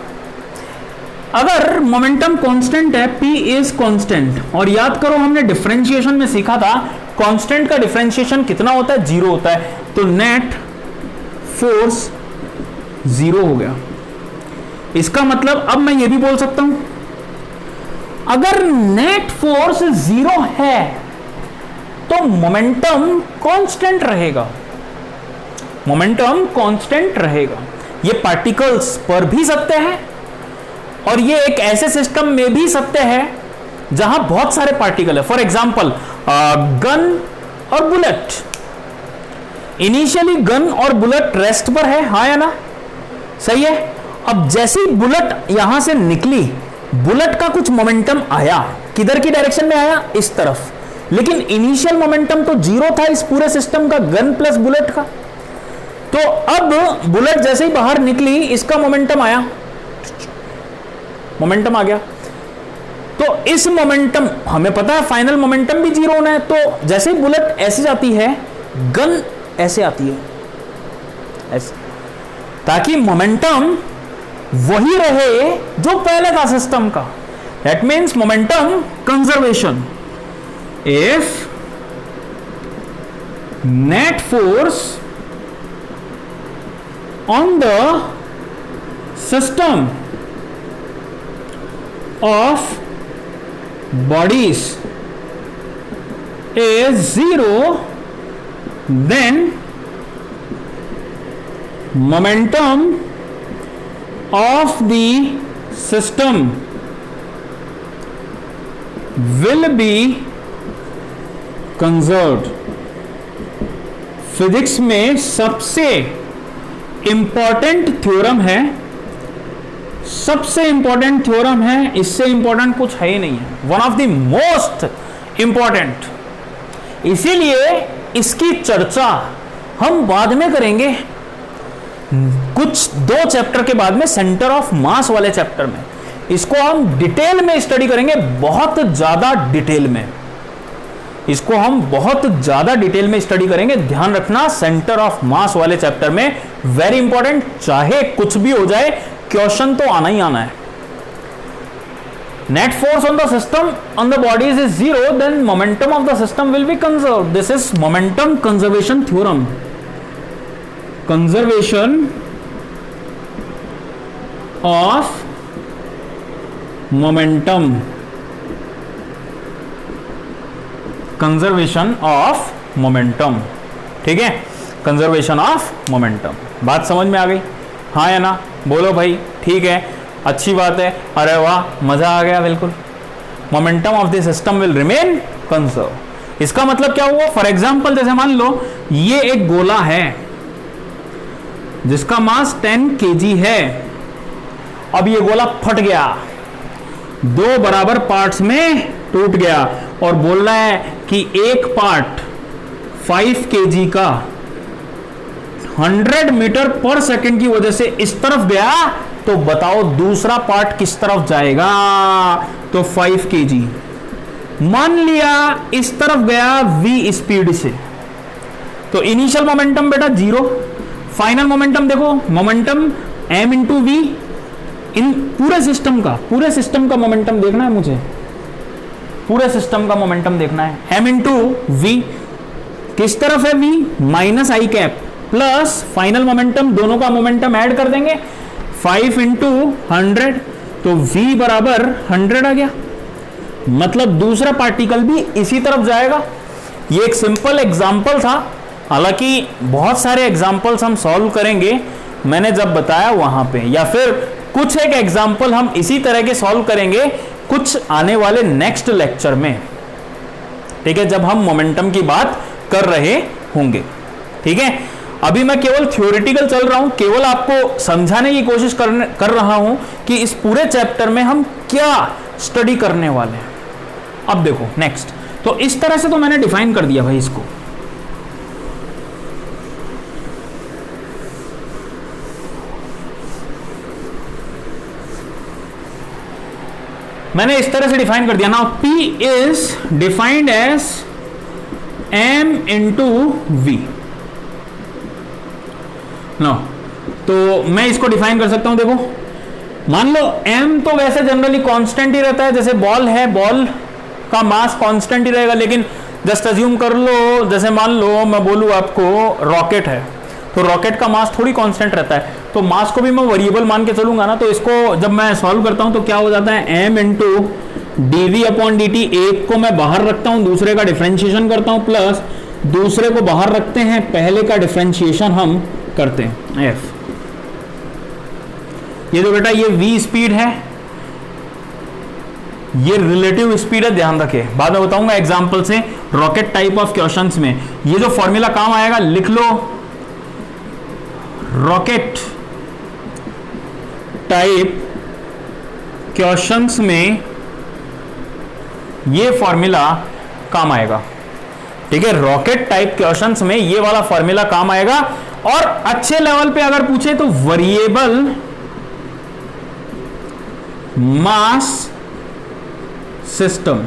अगर मोमेंटम कांस्टेंट है, P इज कांस्टेंट, और याद करो हमने डिफरेंशिएशन में सीखा था कांस्टेंट का डिफरेंशिएशन कितना होता है? 0 होता है। तो नेट फोर्स 0 हो गया। इसका मतलब अब मैं ये भी बोल सकता हूं, अगर नेट फोर्स 0 है तो मोमेंटम कांस्टेंट रहेगा, मोमेंटम कांस्टेंट रहेगा। ये पार्टिकल्स पर भी सत्य है, और ये एक ऐसे सिस्टम में भी सत्य है जहां बहुत सारे पार्टिकल है। फॉर एग्जाम्पल गन और बुलेट, इनिशियली गन और बुलेट रेस्ट पर है, हाँ या ना, सही है। अब जैसे ही बुलेट यहां से निकली, बुलेट का कुछ मोमेंटम आया, किधर की डायरेक्शन में आया? इस तरफ। लेकिन इनिशियल मोमेंटम तो 0 था इस पूरे सिस्टम का, गन प्लस बुलेट का। तो अब बुलेट जैसे ही बाहर निकली, इसका मोमेंटम आया, मोमेंटम आ गया। तो इस मोमेंटम, हमें पता है फाइनल मोमेंटम भी 0 होना है। तो जैसे ही बुलेट ऐसे जाती है, गन ऐसे आती है, ऐसे, ताकि मोमेंटम वही रहे जो पहले था सिस्टम का। That means momentum conservation. If net force on the system of bodies is 0, then momentum of the system will be conserved। Physics में सबसे इंपॉर्टेंट थ्योरम है सबसे इंपॉर्टेंट थ्योरम है, इससे इंपॉर्टेंट कुछ है ही नहीं है, one of the most important. इसीलिए इसकी चर्चा हम बाद में करेंगे, कुछ 2 चैप्टर के बाद में, सेंटर ऑफ मास वाले चैप्टर में इसको हम डिटेल में स्टडी करेंगे, बहुत ज्यादा डिटेल में इसको हम बहुत ज्यादा डिटेल में स्टडी करेंगे। ध्यान रखना, सेंटर ऑफ मास वाले चैप्टर में वेरी इंपॉर्टेंट, चाहे कुछ भी हो जाए क्वेश्चन तो आना ही आना है। Net force on the system on the bodies is 0, then momentum of the system will be conserve. This is momentum conservation theorem. Conservation of momentum, conservation of momentum, ठीक है, कंजर्वेशन ऑफ मोमेंटम। बात समझ में आ गई? हाँ या ना? बोलो भाई। ठीक है, अच्छी बात है, अरे वाह, मजा आ गया। बिल्कुल, momentum of the system will remain conserve. इसका मतलब क्या हुआ? फॉर एग्जाम्पल, जैसे मान लो ये एक गोला है जिसका मास 10 kg है। अब ये गोला फट गया, 2 बराबर पार्ट्स में टूट गया, और बोल रहा है कि एक पार्ट 5 kg का 100 मीटर पर सेकंड की वजह से इस तरफ गया, तो बताओ दूसरा पार्ट किस तरफ जाएगा? तो 5 kg। मान लिया इस तरफ गया v स्पीड से, तो इनिशियल मोमेंटम बेटा 0, फाइनल मोमेंटम देखो, मोमेंटम m इंटू वी। इन पूरे सिस्टम का मोमेंटम देखना है मुझे, पूरे सिस्टम का मोमेंटम देखना है। m इंटू वी, किस तरफ है v? माइनस आई कैप प्लस फाइनल मोमेंटम, दोनों का मोमेंटम ऐड कर देंगे, 5 इंटू 100, तो v बराबर 100 आ गया। मतलब दूसरा पार्टिकल भी इसी तरफ जाएगा। ये एक सिंपल एग्जाम्पल था, हालांकि बहुत सारे एग्जाम्पल्स हम सॉल्व करेंगे मैंने जब बताया वहां पे, या फिर कुछ एक एग्जाम्पल हम इसी तरह के सॉल्व करेंगे कुछ आने वाले नेक्स्ट लेक्चर में, ठीक है, जब हम मोमेंटम की बात कर रहे होंगे। ठीक है, अभी मैं केवल थ्योरेटिकल चल रहा हूं, केवल आपको समझाने की कोशिश कर रहा हूं कि इस पूरे चैप्टर में हम क्या स्टडी करने वाले हैं। अब देखो नेक्स्ट, तो इस तरह से तो मैंने डिफाइन कर दिया भाई इसको। मैंने इस तरह से डिफाइन कर दिया ना, P is defined as m into v. No, तो मैं इसको डिफाइन कर सकता हूं, देखो मान लो m तो वैसे जनरली कांस्टेंट ही रहता है, जैसे बॉल है, बॉल का मास कांस्टेंट ही रहेगा, लेकिन जस्ट अज्यूम कर लो, जैसे मान लो मैं बोलूं आपको रॉकेट है, तो रॉकेट का मास थोड़ी कांस्टेंट रहता है, तो मास को भी मैं वेरिएबल मान के चलूंगा ना, तो इसको जब मैं सॉल्व करता हूं तो क्या हो जाता है, m into dv upon dt। एक को मैं बाहर रखता हूं, दूसरे का डिफरेंशिएशन करता हूं, प्लस दूसरे को बाहर रखते हैं, पहले का डिफरेंशिएशन हम करते हैं f। ये जो बेटा ये v स्पीड है, ये रिलेटिव स्पीड है, ध्यान रखें, बाद में बताऊंगा एग्जांपल से रॉकेट टाइप ऑफ क्वेश्चंस में ये जो फॉर्मूला काम आएगा, लिख लो, रॉकेट टाइप क्वेश्चंस में ये फॉर्मूला काम आएगा। ठीक है, रॉकेट टाइप क्वेश्चंस में ये वाला फॉर्मूला काम आएगा। और अच्छे लेवल पे अगर पूछे तो variable mass system,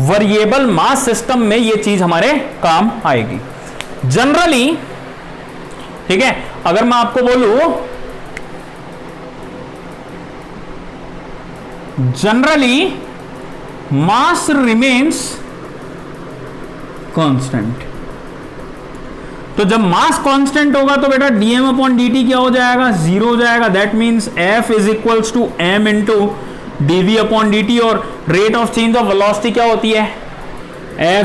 variable mass system में ये चीज हमारे काम आएगी जनरली। ठीक है, अगर मैं आपको बोलूं जनरली मास रिमेन्स कांस्टेंट, तो जब मास कांस्टेंट होगा तो बेटा dm अपॉन dt क्या हो जाएगा, 0 हो जाएगा। That means f is equals to m into dv upon dt। और rate of change of velocity क्या होती है,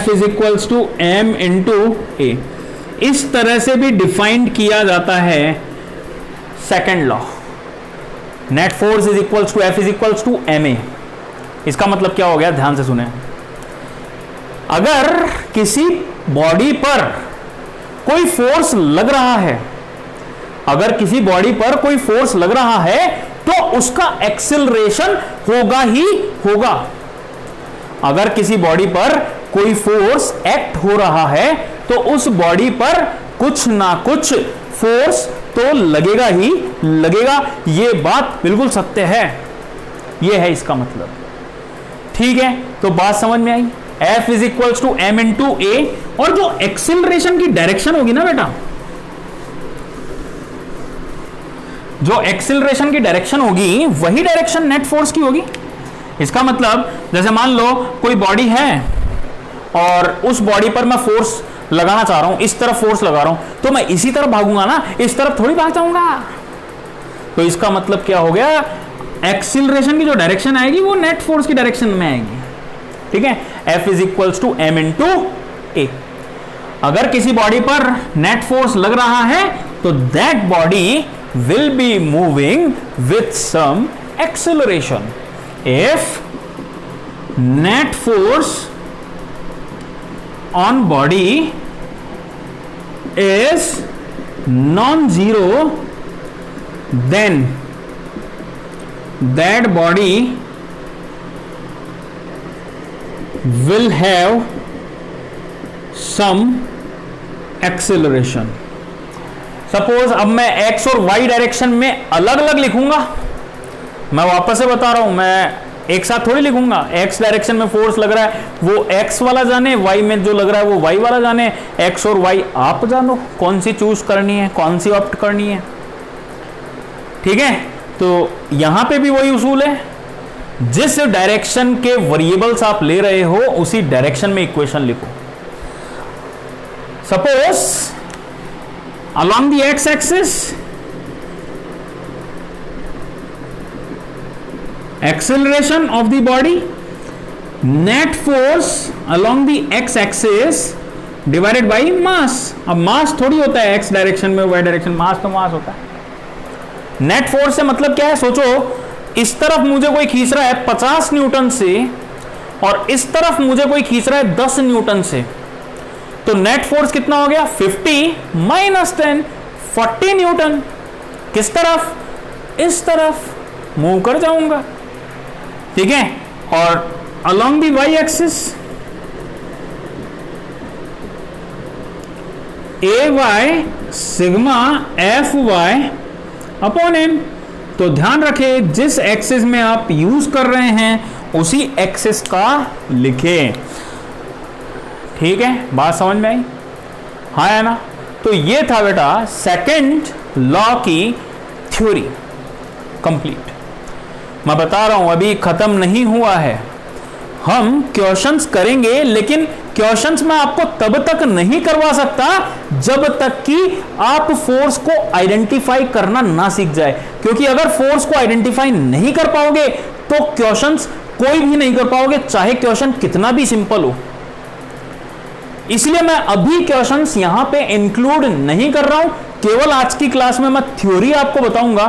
f is equals to m into a। इस तरह से भी डिफाइंड किया जाता है second law, net force is equals to f is equals to ma। इसका मतलब क्या हो गया, ध्यान से सुने, अगर किसी बॉडी पर कोई फोर्स लग रहा है अगर किसी बॉडी पर कोई फोर्स लग रहा है तो उसका एक्सेलरेशन होगा ही होगा। अगर किसी बॉडी पर कोई फोर्स एक्ट हो रहा है तो उस बॉडी पर कुछ ना कुछ फोर्स तो लगेगा ही लगेगा। यह बात बिल्कुल सत्य है, यह है इसका मतलब। ठीक है, तो बात समझ में आई। F is equals to m into a, और जो एक्सेलरेशन की डायरेक्शन होगी ना बेटा, जो एक्सेलरेशन की डायरेक्शन होगी वही डायरेक्शन नेट फोर्स की होगी। इसका मतलब जैसे मान लो कोई बॉडी है और उस बॉडी पर मैं फोर्स लगाना चाह रहा हूं, इस तरफ फोर्स लगा रहा हूं, तो मैं इसी तरफ भागूंगा ना, इस तरफ थोड़ी भाग जाऊंगा। तो इसका मतलब क्या हो गया, एक्सीलरेशन की जो डायरेक्शन आएगी वो नेट फोर्स की डायरेक्शन में आएगी। ठीक है, F is equals to m into a. अगर किसी बॉडी पर नेट फोर्स लग रहा है तो that body will be moving with some acceleration. If net force on body is non-zero, then that body will have some acceleration. Suppose अब मैं x और y डायरेक्शन में अलग अलग लिखूंगा, मैं वापस से बता रहा हूं, मैं एक साथ थोड़ी लिखूंगा। x डायरेक्शन में फोर्स लग रहा है वो x वाला जाने, y में जो लग रहा है वो y वाला जाने। x और y आप जानो कौन सी चूज करनी है, कौन सी ऑप्ट करनी है। ठीक है, तो यहां पे भी वही उसूल है, जिस डायरेक्शन के वेरिएबल्स आप ले रहे हो उसी डायरेक्शन में इक्वेशन लिखो। Suppose along the x axis acceleration of the body, net force along the x axis divided by mass। अब मास थोड़ी होता है x डायरेक्शन में y डायरेक्शन, मास तो मास होता है। नेट फोर्स से मतलब क्या है, सोचो इस तरफ मुझे कोई खींच रहा है 50 न्यूटन से और इस तरफ मुझे कोई खींच रहा है 10 न्यूटन से, तो नेट फोर्स कितना हो गया, 50 माइनस 10, 40 न्यूटन। किस तरफ, इस तरफ मूव कर जाऊंगा। ठीक है, और along the y axis ay sigma F y upon m. तो ध्यान रखें जिस एक्सिस में आप यूज कर रहे हैं उसी एक्सिस का लिखें। ठीक है, बात समझ में आई, हाँ है ना। तो ये था बेटा सेकंड लॉ की थ्योरी कंप्लीट। मैं बता रहा हूं अभी खत्म नहीं हुआ है, हम क्वेश्चंस करेंगे, लेकिन क्वेश्चंस मैं आपको तब तक नहीं करवा सकता जब तक कि आप फोर्स को आइडेंटिफाई करना ना सीख जाए। क्योंकि अगर फोर्स को आइडेंटिफाई नहीं कर पाओगे तो क्वेश्चंस कोई भी नहीं कर पाओगे, चाहे क्वेश्चन कितना भी सिंपल हो। इसलिए मैं अभी क्वेश्चंस यहां पे इंक्लूड नहीं कर रहा हूं, केवल आज की क्लास में मैं थ्योरी आपको बताऊंगा,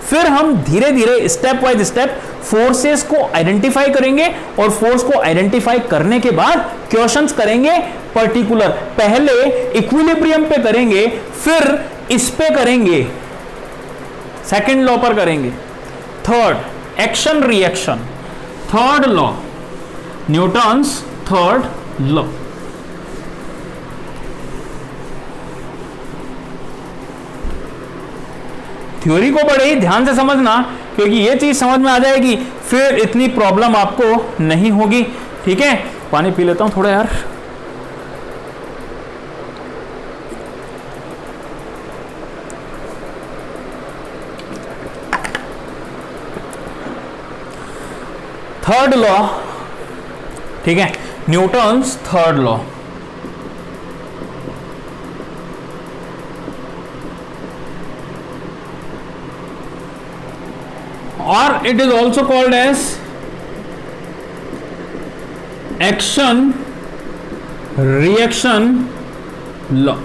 फिर हम धीरे धीरे स्टेप वाइज स्टेप फोर्सेस को आइडेंटिफाई करेंगे और फोर्स को आइडेंटिफाई करने के बाद क्वेश्चंस करेंगे पर्टिकुलर। पहले इक्विलिब्रियम पे करेंगे, फिर इस पे करेंगे, सेकंड लॉ पर करेंगे, third action reaction, third law, Newton's third law. Theory को बड़े ही ध्यान से समझना, क्योंकि ये चीज समझ में आ जाएगी फिर इतनी प्रॉब्लम आपको नहीं होगी। ठीक है, पानी पी लेता हूं थोड़ा यार। थर्ड लॉ, ठीक है, Newton's third law. or it is also called as action reaction law.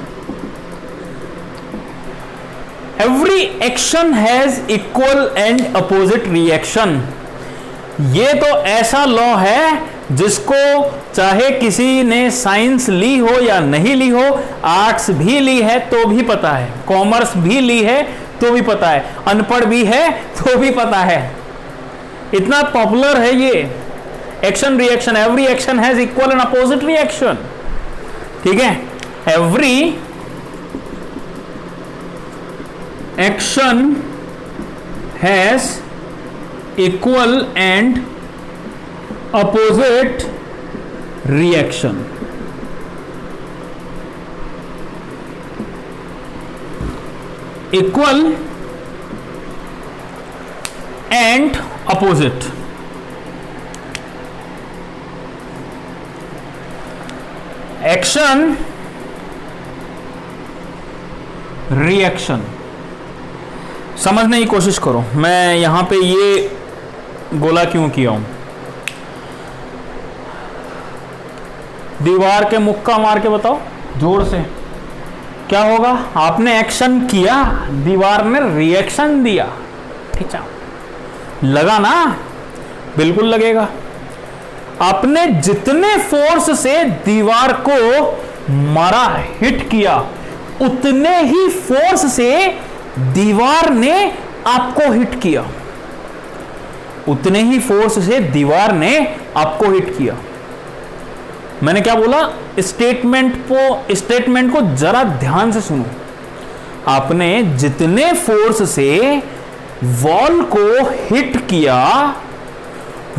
Every action has equal and opposite reaction. ये तो ऐसा लॉ है जिसको चाहे किसी ने साइंस ली हो या नहीं ली हो, आर्ट्स भी ली है तो भी पता है, कॉमर्स भी ली है तो भी पता है, अनपढ़ भी है तो भी पता है। इतना पॉपुलर है ये action reaction. Every action has equal and opposite reaction. ठीक है, every action has equal and opposite reaction। equal and opposite। Action reaction समझने की कोशिश करो। मैं यहां पे ये गोला क्यों किया हूं, दीवार के मुक्का मार के बताओ जोर से, क्या होगा? आपने एक्शन किया, दीवार ने रिएक्शन दिया। ठीक है, लगा ना? बिल्कुल लगेगा। आपने जितने फोर्स से दीवार को मारा, हिट किया, उतने ही फोर्स से दीवार ने आपको हिट किया। उतने ही फोर्स से दीवार ने आपको हिट किया। मैंने क्या बोला? स्टेटमेंट को जरा ध्यान से सुनो। आपने जितने फोर्स से वॉल को हिट किया,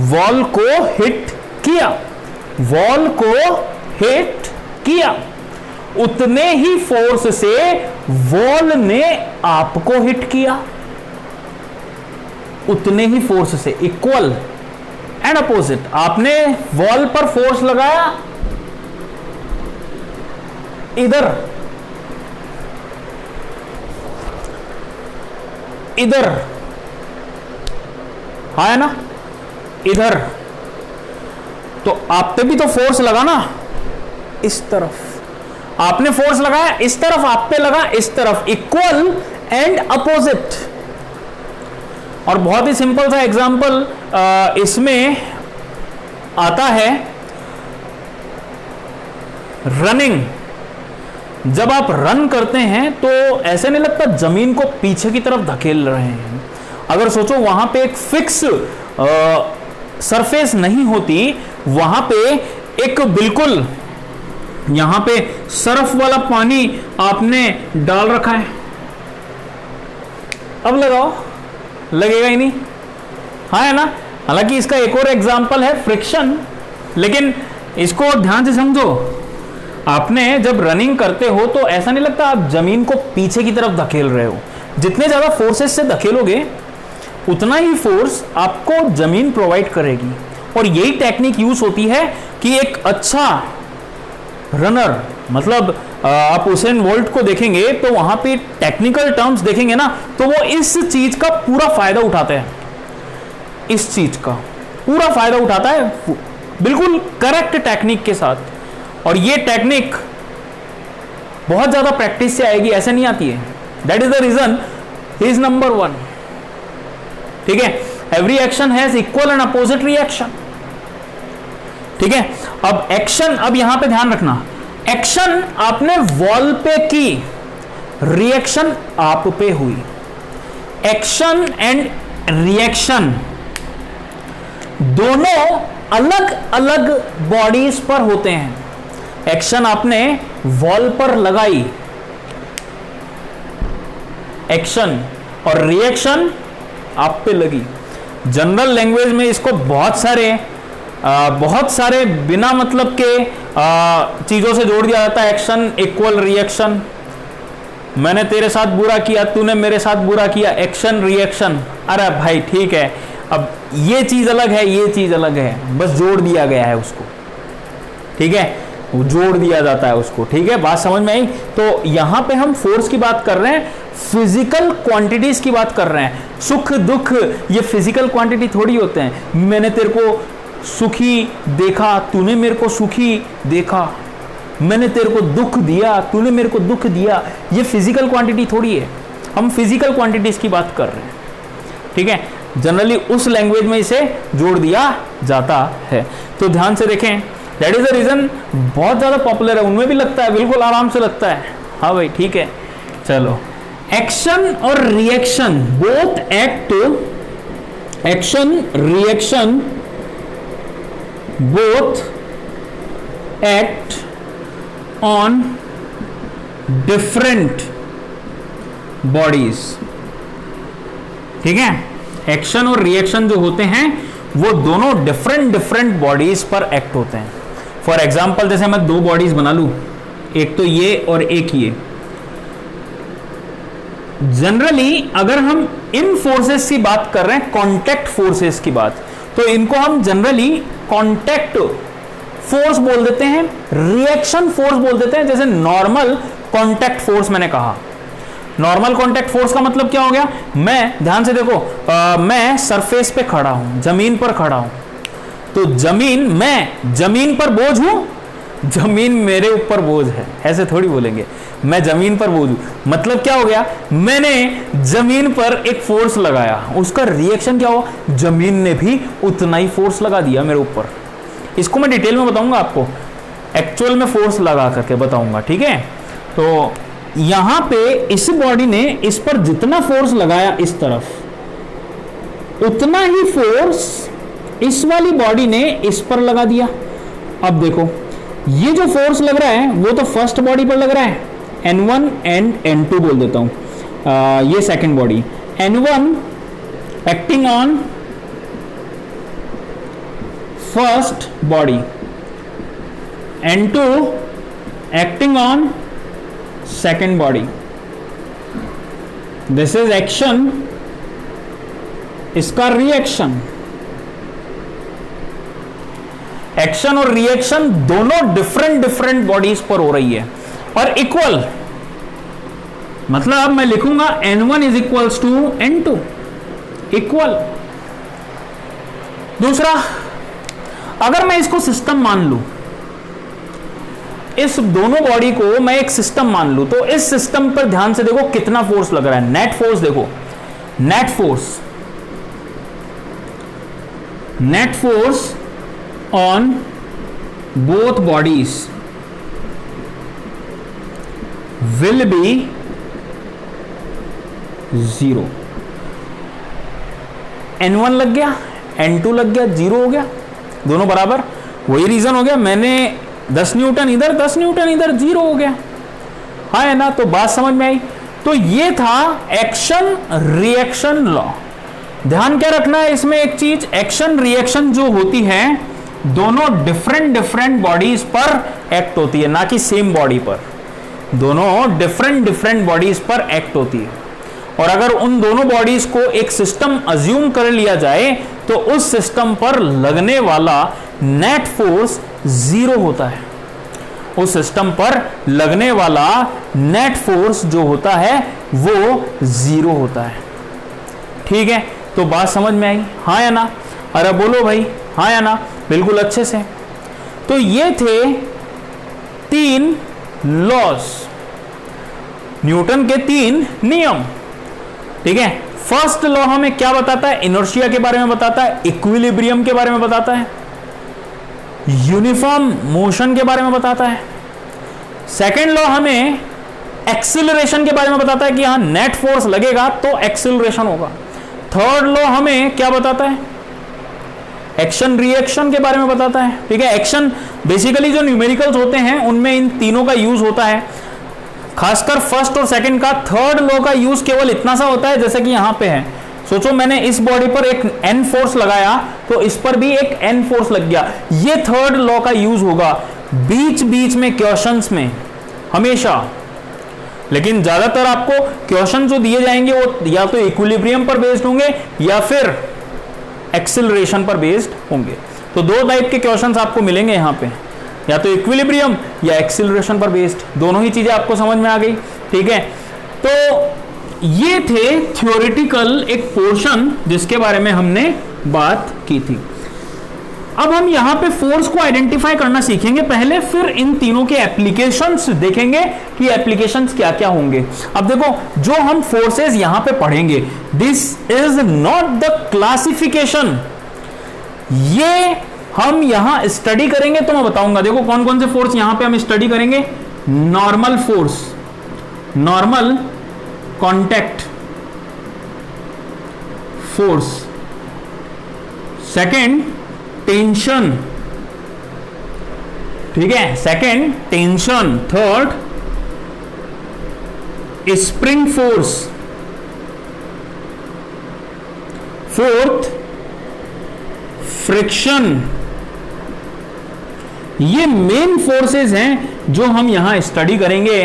वॉल को हिट किया, वॉल को हिट किया, उतने ही फोर्स से वॉल ने आपको हिट किया। उतने ही फोर्स से, इक्वल एंड अपोजिट। आपने वॉल पर फोर्स लगाया इधर, इधर, हाँ है ना, इधर, तो आप पे भी तो फोर्स लगा ना, इस तरफ आपने फोर्स लगाया, इस तरफ आप पे लगा, इस तरफ, इक्वल एंड अपोजिट। और बहुत ही सिंपल सा एग्जांपल इसमें आता है, रनिंग। जब आप रन करते हैं तो ऐसे नहीं लगता जमीन को पीछे की तरफ धकेल रहे हैं। अगर सोचो वहां पे एक फिक्स सरफेस नहीं होती, वहां पे एक बिल्कुल यहां पे सर्फ वाला पानी आपने डाल रखा है, अब लगाओ, लगेगा ही नहीं, हाँ है ना। हालांकि इसका एक और एग्जांपल है फ्रिक्शन, लेकिन इसको ध्यान से समझो। आपने जब रनिंग करते हो तो ऐसा नहीं लगता आप जमीन को पीछे की तरफ धकेल रहे हो। जितने ज्यादा फोर्सेस से धकेलोगे उतना ही फोर्स आपको जमीन प्रोवाइड करेगी। और यही टेक्निक यूज होती है कि एक अच्छा रनर, मतलब आप उसेन बोल्ट को देखेंगे तो वहां पे टेक्निकल टर्म्स देखेंगे ना, तो वो इस चीज का पूरा फायदा उठाते हैं, इस चीज का पूरा फायदा उठाता है बिल्कुल करेक्ट टेक्निक के साथ। और ये टेक्निक बहुत ज्यादा प्रैक्टिस से आएगी, ऐसे नहीं आती है। That is the reason he is number 1। ठीक है, every action has equal and opposite reaction. ठीक है, अब एक्शन, अब यहां पे ध्यान रखना, एक्शन आपने वॉल पे की, रिएक्शन आप पे हुई। एक्शन एंड रिएक्शन दोनों अलग अलग बॉडीज पर होते हैं। एक्शन आपने वॉल पर लगाई, एक्शन, और रिएक्शन आप पे लगी। जनरल लैंग्वेज में इसको बहुत सारे बिना मतलब के चीजों से जोड़ दिया जाता है। एक्शन इक्वल रिएक्शन, मैंने तेरे साथ बुरा किया, तूने मेरे साथ बुरा किया, एक्शन रिएक्शन। अरे भाई ठीक है, अब ये चीज अलग है, ये चीज अलग है, बस जोड़ दिया गया है उसको। ठीक है, वो जोड़ दिया जाता है उसको। ठीक है, बात समझ में आई? तो यहां पे हम फोर्स की बात कर रहे हैं, फिजिकल क्वांटिटीज की बात कर रहे हैं। सुख दुख ये फिजिकल क्वांटिटी थोड़ी होते हैं। मैंने तेरे को सुखी देखा, तूने मेरे को सुखी देखा, मैंने तेरे को दुख दिया, तूने मेरे को दुख दिया, ये फिजिकल क्वांटिटी थोड़ी है। हम फिजिकल क्वांटिटीज की बात कर रहे हैं। ठीक है, जनरली उस लैंग्वेज में इसे जोड़ दिया जाता है। तो ध्यान से देखें, दैट इज द रीजन बहुत ज्यादा पॉपुलर है, उनमें भी लगता है, बिल्कुल आराम से लगता है। हाँ भाई ठीक है, चलो। एक्शन और reaction both act, action reaction both act on different bodies. ठीक है, एक्शन और रिएक्शन जो होते हैं वो दोनों डिफरेंट बॉडीज पर एक्ट होते हैं। फॉर एग्जाम्पल जैसे मैं दो बॉडीज बना लूं, एक तो ये और एक ये। जनरली अगर हम इन फोर्सेस की बात कर रहे हैं, कांटेक्ट फोर्सेस की बात, तो इनको हम जनरली कांटेक्ट फोर्स बोल देते हैं, रिएक्शन फोर्स बोल देते हैं। जैसे नॉर्मल कांटेक्ट फोर्स मैंने कहा, नॉर्मल कांटेक्ट फोर्स का मतलब क्या हो गया, मैं ध्यान से देखो, मैं सरफेस पे खड़ा हूं, जमीन पर खड़ा हूं, तो जमीन, मैं जमीन पर बोझ हूं, जमीन मेरे ऊपर बोझ है, ऐसे थोड़ी बोलेंगे, मैं जमीन पर बोझ हूं। मतलब क्या हो गया, मैंने जमीन पर एक फोर्स लगाया, उसका रिएक्शन क्या हुआ, जमीन ने भी उतना ही फोर्स लगा दिया मेरे ऊपर। इसको मैं डिटेल में बताऊंगा आपको, एक्चुअल में फोर्स लगा करके बताऊंगा, ठीक है। तो यहां पे इस बॉडी ने इस पर जितना फोर्स लगाया इस तरफ, उतना ही फोर्स इस वाली बॉडी ने इस पर लगा दिया। अब देखो, ये जो फोर्स लग रहा है वो तो फर्स्ट बॉडी पर लग रहा है, N1 एंड N2 बोल देता हूं, ये second body, N1 acting on first body, N2 acting on second body. This is action, इसका रिएक्शन। एक्शन और रिएक्शन दोनों डिफरेंट बॉडीज पर हो रही है और इक्वल, मतलब मैं लिखूंगा N1 is equals to N2, equal. दूसरा, अगर मैं इसको सिस्टम मान लूं, इस दोनों बॉडी को मैं एक सिस्टम मान लूं, तो इस सिस्टम पर ध्यान से देखो कितना फोर्स लग रहा है, नेट फोर्स देखो, net force on both bodies will be 0। N1 लग गया, N2 लग गया, 0 हो गया, दोनों बराबर। वही रीजन हो गया, मैंने 10 न्यूटन इधर 10 न्यूटन इधर, 0 हो गया। हाँ है ना, तो बात समझ में आई। तो ये था एक्शन रिएक्शन लॉ। ध्यान क्या रखना है इसमें एक चीज, एक्शन रिएक्शन जो होती है दोनों डिफरेंट बॉडीज पर एक्ट होती है, ना कि सेम बॉडी पर, दोनों डिफरेंट बॉडीज पर एक्ट होती है। और अगर उन दोनों बॉडीज को एक सिस्टम अज्यूम कर लिया जाए तो उस सिस्टम पर लगने वाला नेट फोर्स 0 होता है। उस सिस्टम पर लगने वाला नेट फोर्स जो होता है वो 0 होता है। ठीक है, तो बात समझ में आई, हाँ या ना? अरे बोलो भाई, हाँ या ना, बिल्कुल अच्छे से। तो ये थे 3 लॉज, न्यूटन के 3 नियम। ठीक है, फर्स्ट लॉ हमें क्या बताता है, इनर्शिया के बारे में बताता है, इक्विलिब्रियम के बारे में बताता है, यूनिफॉर्म मोशन के बारे में बताता है। सेकेंड लॉ हमें एक्सिलरेशन के बारे में बताता है कि यहां नेट फोर्स लगेगा तो एक्सिलरेशन होगा। थर्ड लॉ हमें क्या बताता है, एक्शन रिएक्शन के बारे में बताता है। ठीक है, एक्शन बेसिकली जो न्यूमेरिकल्स होते हैं उनमें इन तीनों का यूज होता है, खासकर फर्स्ट और सेकंड का। थर्ड लॉ का यूज केवल इतना सा होता है जैसे कि यहां पे है, सोचो मैंने इस बॉडी पर एक एन फोर्स लगाया तो इस पर भी एक एन फोर्स लग गया, ये थर्ड लॉ का यूज होगा बीच बीच में क्वेश्चंस में हमेशा। लेकिन ज्यादातर आपको क्वेश्चन जो दिए जाएंगे वो या तो इक्विलिब्रियम पर बेस्ड होंगे या फिर एक्सिलरेशन पर बेस्ड होंगे। तो दो टाइप के क्वेश्चंस आपको मिलेंगे यहाँ पे, या तो इक्विलिब्रियम या एक्सिलरेशन पर बेस्ड, दोनों ही चीजें आपको समझ में आ गई। ठीक है, तो ये थे थ्योरेटिकल एक पोर्शन जिसके बारे में हमने बात की थी। अब हम यहां पे फोर्स को आइडेंटिफाई करना सीखेंगे पहले, फिर इन तीनों के एप्लीकेशंस देखेंगे कि एप्लीकेशंस क्या क्या होंगे। अब देखो, जो हम फोर्सेस यहां पे पढ़ेंगे, this is not the classification, ये हम यहां स्टडी करेंगे तो मैं बताऊंगा। देखो कौन कौन से फोर्स यहां पे हम स्टडी करेंगे। Normal force, normal contact force, second tension, ठीक है, second tension, third spring force, fourth friction. ये मेन फोर्सेस हैं जो हम यहां स्टडी करेंगे।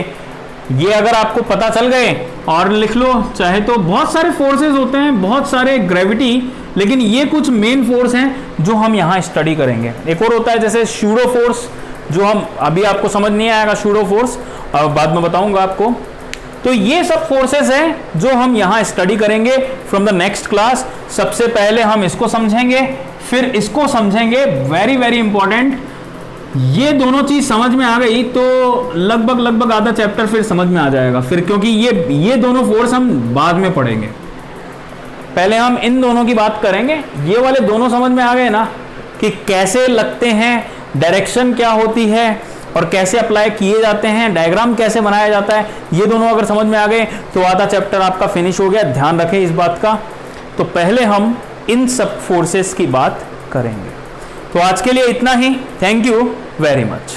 ये अगर आपको पता चल गए और लिख लो, चाहे तो बहुत सारे फोर्सेस होते हैं, बहुत सारे ग्रेविटी, लेकिन ये कुछ मेन फोर्स हैं जो हम यहां स्टडी करेंगे। एक और होता है जैसे सूडो फोर्स, जो हम अभी आपको समझ नहीं आएगा सूडो फोर्स, और बाद में बताऊंगा आपको। तो ये सब फोर्सेस हैं जो हम यहां स्टडी करेंगे फ्रॉम द नेक्स्ट क्लास। सबसे पहले हम इसको समझेंगे, फिर इसको समझेंगे, वेरी वेरी इंपॉर्टेंट। ये दोनों चीज समझ में आ गई तो लगभग आधा चैप्टर फिर समझ में आ जाएगा फिर, क्योंकि ये दोनों फोर्स हम बाद में पढ़ेंगे। पहले हम इन दोनों की बात करेंगे। ये वाले दोनों समझ में आ गए ना, कि कैसे लगते हैं, डायरेक्शन क्या होती है और कैसे अप्लाई किए जाते हैं, डायग्राम कैसे बनाया जाता है। ये दोनों अगर समझ में आ गए तो आधा चैप्टर आपका फिनिश हो गया। ध्यान रखें इस बात का। तो पहले हम इन सब फोर्सेस की बात करेंगे। तो आज के लिए इतना ही। Thank you very much.